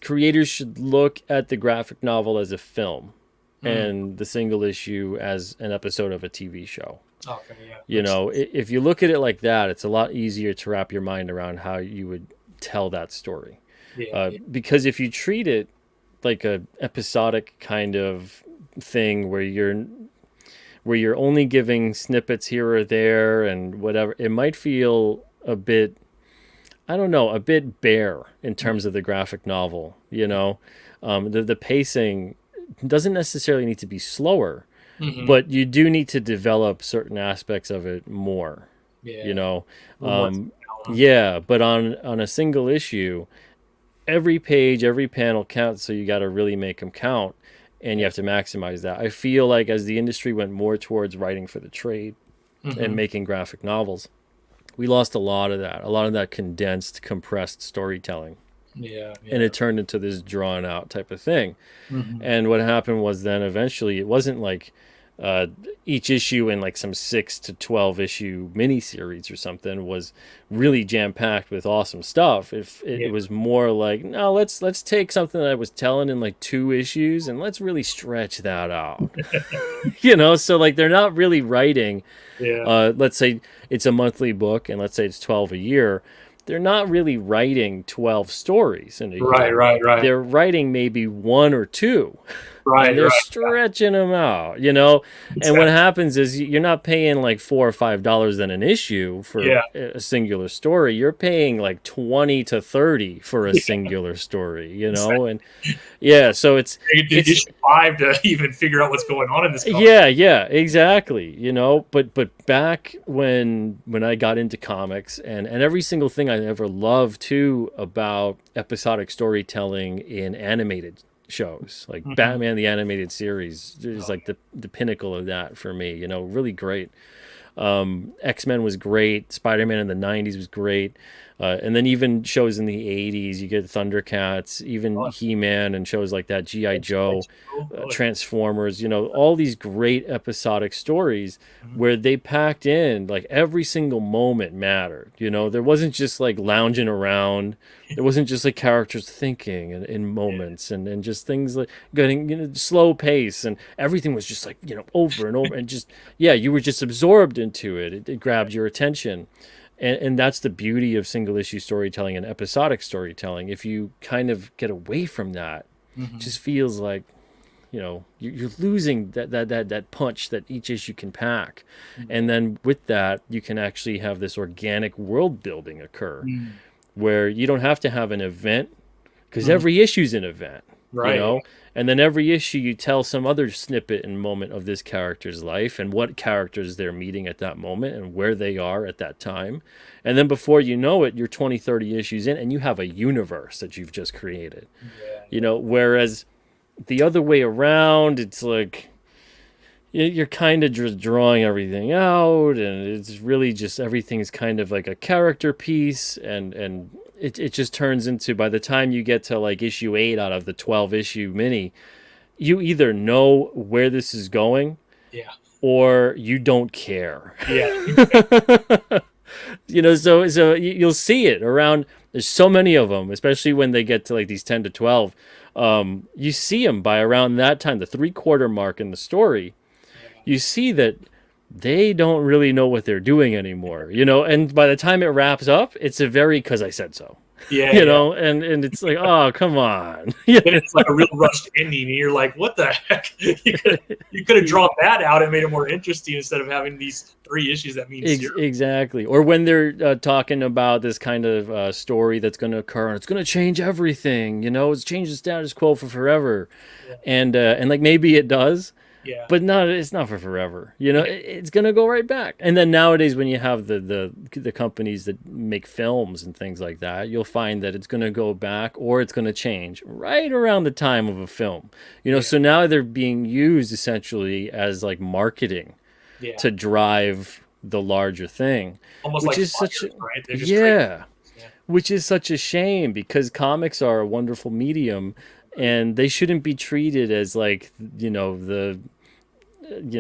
creators should look at the graphic novel as a film and the single issue as an episode of a TV show. Okay, yeah. If you look at it like that, it's a lot easier to wrap your mind around how you would tell that story. Because if you treat it like a episodic kind of thing where you're only giving snippets here or there and whatever, it might feel a bit, I don't know, a bit bare in terms of the graphic novel. The pacing doesn't necessarily need to be slower. But you do need to develop certain aspects of it more, But on a single issue, every page, every panel counts. So you got to really make them count and you have to maximize that. I feel like as the industry went more towards writing for the trade and making graphic novels, we lost a lot of that condensed, compressed storytelling. And it turned into this drawn out type of thing. And what happened was then eventually it wasn't like each issue in like some 6 to 12 issue miniseries or something was really jam packed with awesome stuff. If it was more like, no, let's take something that I was telling in like 2 issues and let's really stretch that out. So like they're not really writing. Let's say it's a monthly book and let's say it's 12 a year. They're not really writing 12 stories in a year. Right. They're writing maybe 1 or 2. And they're stretching them out, Exactly. And what happens is you're not paying like $4 or $5 in an issue for a singular story. You're paying like 20 to 30 for a singular story, And so it's issue 5 to even figure out what's going on in this comic. Exactly. But back when I got into comics and every single thing I ever loved too about episodic storytelling in animated shows like Batman the Animated Series is like the pinnacle of that for me, really great. X-Men was great. Spider-Man in the 90s was great. And then even shows in the 80s, you get Thundercats, even Oh, He-Man and shows like that, G.I. yeah, G.I. Joe, Joe. Oh, yeah. Transformers, all these great episodic stories Mhm. where they packed in like every single moment mattered. There wasn't just like lounging around. There wasn't just like characters thinking in Yeah. moments and just things like getting slow pace, and everything was just like over and over, and just yeah, you were just absorbed into it. It grabbed your attention. And that's the beauty of single issue storytelling and episodic storytelling. If you kind of get away from that, it Mhm. just feels like you're losing that punch that each issue can pack. And Yeah. then with that, you can actually have this organic world building occur Mm. where you don't have to have an event, because Mhm. every issue's an event, you Right. know? And then every issue you tell some other snippet and moment of this character's life and what characters they're meeting at that moment and where they are at that time. And then before you know it, you're 20, 30 issues in and you have a universe that you've just created. Yeah. Whereas the other way around, it's like you're kind of just drawing everything out, and it's really just everything's kind of like a character piece, and it just turns into, by the time you get to like issue 8 out of the 12 issue mini, you either know where this is going Yeah. or you don't care. Yeah. So you'll see it around. There's so many of them, especially when they get to like these 10 to 12. You see them by around that time, the 3/4 mark in the story. Yeah. You see that they don't really know what they're doing anymore, and by the time it wraps up, it's a very "'cause I said so," Yeah. Yeah. and it's like, oh, come on. Then it's like a real rushed ending, and you're like, "What the heck?" You could have drawn that out and made it more interesting instead of having these 3 issues that mean zero. Exactly. Or when they're talking about this kind of story that's going to occur and it's going to change everything, it's changed the status quo for forever, Yeah. and like maybe it does, Yeah. but it's not for forever. It's gonna go right back. And then nowadays, when you have the companies that make films and things like that, you'll find that it's gonna go back or it's gonna change right around the time of a film. Yeah. So now they're being used essentially as like marketing Yeah. to drive the larger thing, Almost which like is such a, flyers, right? They're just yeah, yeah. which is such a shame, because comics are a wonderful medium and they shouldn't be treated as like and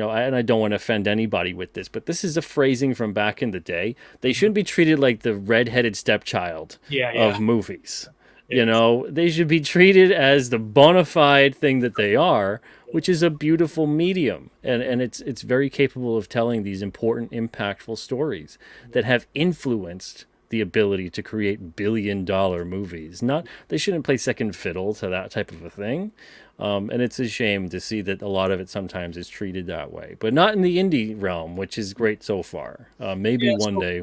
I don't want to offend anybody with this, but this is a phrasing from back in the day. They shouldn't be treated like the redheaded stepchild Yeah. Yeah. of movies. It's, They should be treated as the bona fide thing that they are, which is a beautiful medium, and it's very capable of telling these important, impactful stories that have influenced the ability to create billion-dollar movies. Not They shouldn't play second fiddle to that type of a thing. And it's a shame to see that a lot of it sometimes is treated that way, but not in the indie realm, which is great so far. Maybe yeah. one So day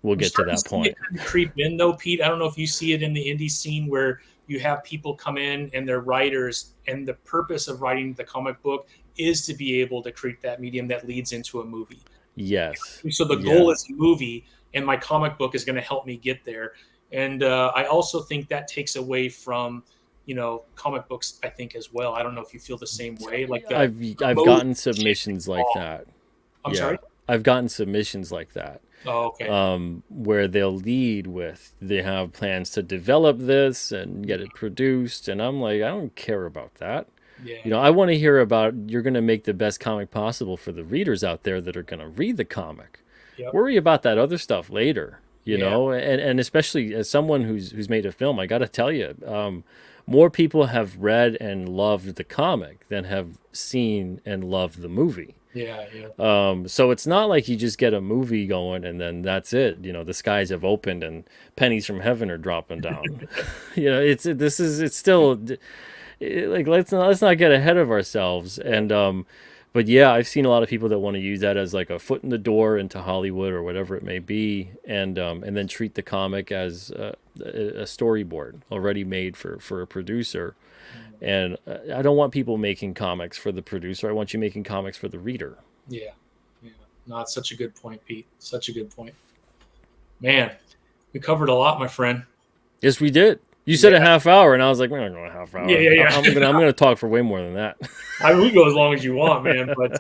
we'll I'm get to starting to that see it point. kind of creep in, though, Pete. I don't know if you see it in the indie scene where you have people come in and they're writers, and the purpose of writing the comic book is to be able to create that medium that leads into a movie. Yes. So the Yeah. goal is a movie, and my comic book is going to help me get there. And I also think that takes away from comic books, I think, as well. I don't know if you feel the same way. Like the I've mode gotten submissions like that. I'm Yeah. sorry. I've gotten submissions like that. Oh, okay. Where they'll lead with they have plans to develop this and get it produced, and I'm like, I don't care about that. Yeah. I want to hear about you're going to make the best comic possible for the readers out there that are going to read the comic. Yep. Worry about that other stuff later, Yeah. and especially as someone who's made a film, I got to tell you, more people have read and loved the comic than have seen and loved the movie. Yeah. Yeah. So it's not like you just get a movie going and then that's it. The skies have opened and pennies from heaven are dropping down. It's still like let's not get ahead of ourselves. And but yeah, I've seen a lot of people that want to use that as like a foot in the door into Hollywood or whatever it may be, and then treat the comic as a storyboard already made for a producer. And I don't want people making comics for the producer. I want you making comics for the reader. Yeah. Yeah. No, it's such a good point, Pete. Such a good point. Man, we covered a lot, my friend. Yes, we did. You said a half hour, and I was like, we're not going a half hour. Yeah. I'm gonna talk for way more than that. I mean, we go as long as you want, man. But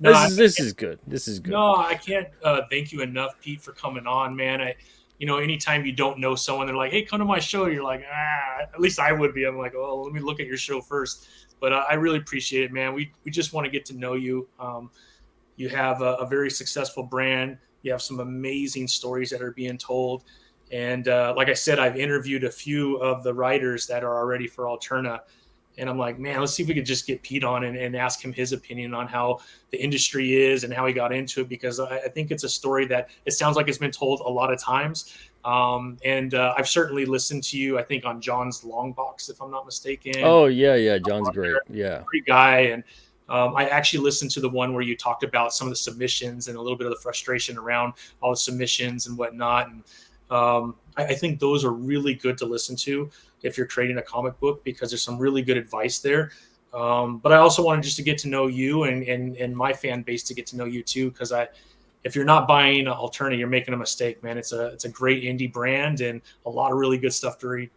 no, this is good. This is good. No, I can't thank you enough, Pete, for coming on, man. anytime you don't know someone, they're like, hey, come to my show. You're like, at least I would be. I'm like, oh, let me look at your show first. But I really appreciate it, man. We just want to get to know you. You have a very successful brand. You have some amazing stories that are being told. And like I said, I've interviewed a few of the writers that are already for Alterna. And I'm like, man, let's see if we could just get Pete on and ask him his opinion on how the industry is and how he got into it, because I think it's a story that it sounds like it's been told a lot of times. And I've certainly listened to you, I think, on John's Long Box, if I'm not mistaken. Oh, yeah. John's great. Yeah. Great guy. And I actually listened to the one where you talked about some of the submissions and a little bit of the frustration around all the submissions and whatnot. And I think those are really good to listen to if you're creating a comic book, because there's some really good advice there. But I also wanted just to get to know you and my fan base to get to know you too, because if you're not buying Alterna, you're making a mistake, man. It's a great indie brand and a lot of really good stuff to read.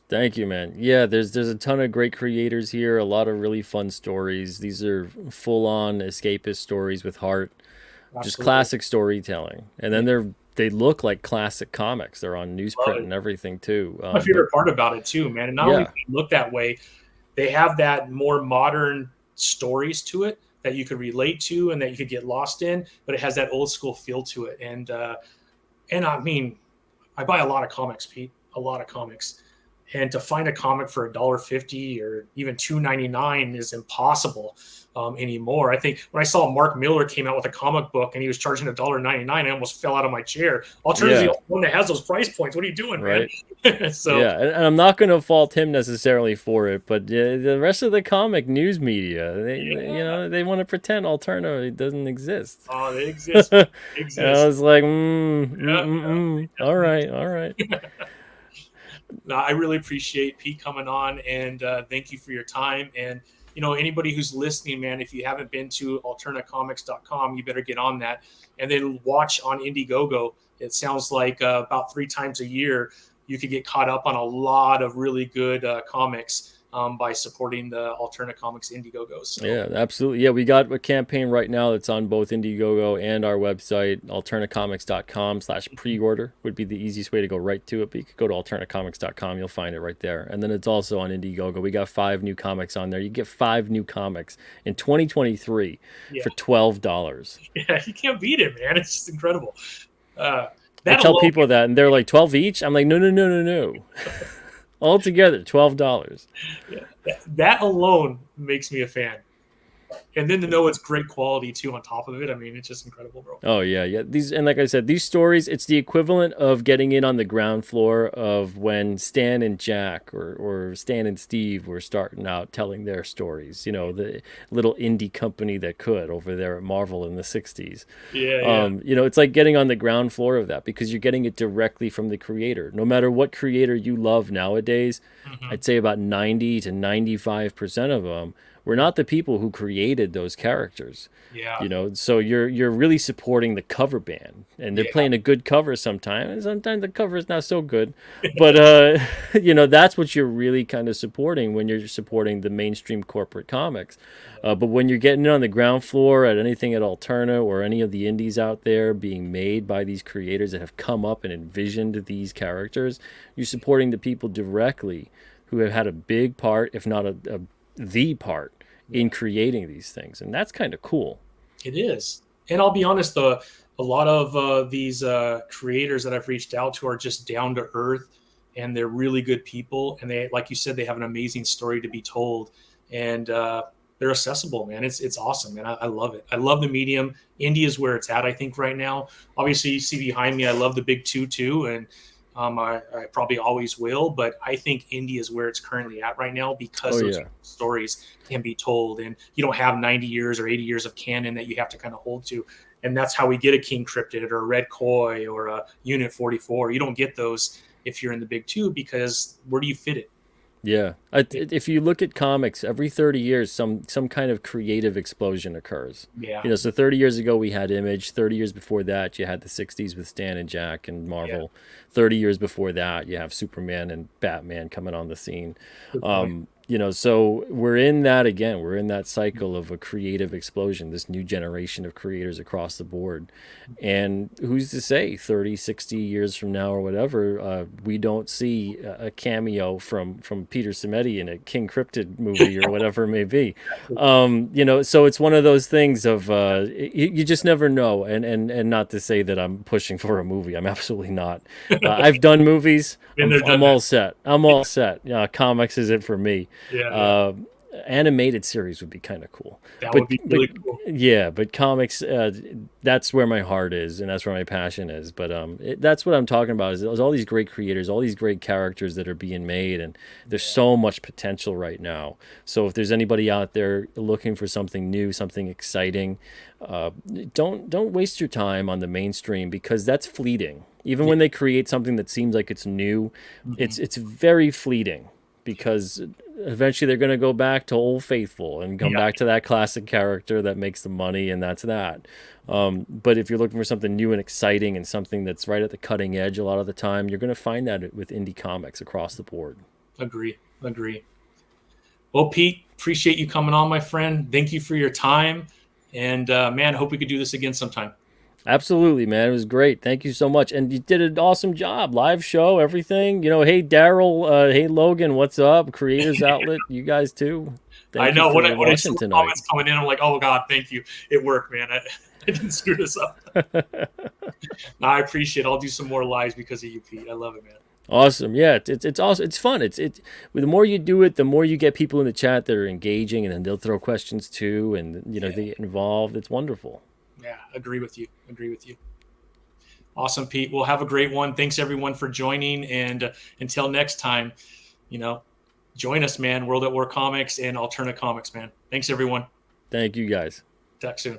Thank you, man. Yeah, there's a ton of great creators here, a lot of really fun stories. These are full-on escapist stories with heart, just Absolutely. classic storytelling. And then they look like classic comics. They're on newsprint and everything too. My favorite part about it too, man. And not only do they look that way, they have that more modern stories to it that you could relate to and that you could get lost in, but it has that old school feel to it. And I mean, I buy a lot of comics, Pete, a lot of comics. And to find a comic for $1.50 or even $2.99 is impossible anymore. I think when I saw Mark Miller came out with a comic book and he was charging $1.99, I almost fell out of my chair. Alternatively, the one that has those price points. What are you doing, right, man? So yeah, and I'm not going to fault him necessarily for it, but the rest of the comic news media, they want to pretend Alterna doesn't exist. Oh, they exist. They exist. And I was like, all right. No, I really appreciate Pete coming on, and thank you for your time. And anybody who's listening, man, if you haven't been to alternacomics.com, you better get on that, and then watch on Indiegogo. It sounds like about 3 times a year you could get caught up on a lot of really good comics by supporting the Alterna Comics Indiegogo. So. Yeah, absolutely. Yeah, we got a campaign right now that's on both Indiegogo and our website. Alternacomics.com/pre-order would be the easiest way to go right to it. But you could go to alternacomics.com. You'll find it right there. And then it's also on Indiegogo. We got 5 new comics on there. You get 5 new comics in 2023 for $12. Yeah, you can't beat it, man. It's just incredible. I tell people that, and they're like, 12 each? I'm like, no. All together, $12. Yeah, that alone makes me a fan. And then to know it's great quality too on top of it, I mean, it's just incredible, bro. Oh yeah. And like I said, these stories, it's the equivalent of getting in on the ground floor of when Stan and Jack or Stan and Steve were starting out telling their stories. The little indie company that could over there at Marvel in the 60s. Yeah. It's like getting on the ground floor of that, because you're getting it directly from the creator. No matter what creator you love nowadays, I'd say about 90 to 95% of them were not the people who created those characters. Yeah. So you're really supporting the cover band, and they're playing a good cover sometimes, and sometimes the cover is not so good. But that's what you're really kind of supporting when you're supporting the mainstream corporate comics. But when you're getting on the ground floor at anything at Alterna or any of the indies out there being made by these creators that have come up and envisioned these characters, you're supporting the people directly who have had a big part, if not the part, in creating these things. And that's kind of cool. It is. And I'll be honest, a lot of these creators that I've reached out to are just down to earth, and they're really good people. And they, like you said, they have an amazing story to be told. And they're accessible, man. It's awesome, man. I love it. I love the medium. Indie is where it's at, I think, right now. Obviously, you see behind me, I love the big 2 too. And I probably always will, but I think indie is where it's currently at right now, because those stories can be told, and you don't have 90 years or 80 years of canon that you have to kind of hold to. And that's how we get a King Cryptid or a Red Koi or a Unit 44. You don't get those if you're in the big 2, because where do you fit it? Yeah. If you look at comics, every 30 years, some kind of creative explosion occurs. Yeah. So 30 years ago, we had Image. 30 years before that, you had the 60s with Stan and Jack and Marvel. 30 years before that, you have Superman and Batman coming on the scene. So we're in that again. We're in that cycle of a creative explosion, this new generation of creators across the board. And who's to say 30, 60 years from now or whatever, we don't see a cameo from Peter Simeti in a King Cryptid movie or whatever it may be. So it's one of those things of you just never know. And not to say that I'm pushing for a movie. I'm absolutely not. I've done movies. Been I'm, there, done I'm that. all set. I'm all set. Comics is it for me. Yeah. Uh, Animated series would be kind of cool, That but would be but really cool. yeah, but comics, that's where my heart is, and that's where my passion is. But that's what I'm talking about. Is all these great creators, all these great characters that are being made, and there's so much potential right now. So if there's anybody out there looking for something new, something exciting, uh, don't waste your time on the mainstream, because that's fleeting. Even Yeah. when they create something that seems like it's new, Mhm. it's very fleeting, because eventually they're going to go back to Old Faithful and come Yeah. back to that classic character that makes the money, and that's that. But if you're looking for something new and exciting and something that's right at the cutting edge, a lot of the time you're going to find that with indie comics across the board. Agree. Agree. Well, Pete, appreciate you coming on, my friend. Thank you for your time. And man, hope we could do this again sometime. Absolutely, man. It was great. Thank you so much. And you did an awesome job. Live show, everything. Hey, Daryl. Hey, Logan. What's up? Creators Outlet. You guys too. I Thank you know for when I saw watching the tonight. comments coming in, I'm like, oh God, thank you. It worked, man. I didn't screw this up. No, I appreciate it. I'll do some more lives because of you, Pete. I love it, man. Awesome. Yeah, it's awesome. It's fun. The more you do it, the more you get people in the chat that are engaging, and then they'll throw questions too, and Yeah. they get involved. It's wonderful. Yeah, agree with you. Agree with you. Awesome, Pete. Well, have a great one. Thanks everyone for joining. And until next time, you know, join us, man. World at War Comics and Alterna Comics, man. Thanks everyone. Thank you guys. Talk soon.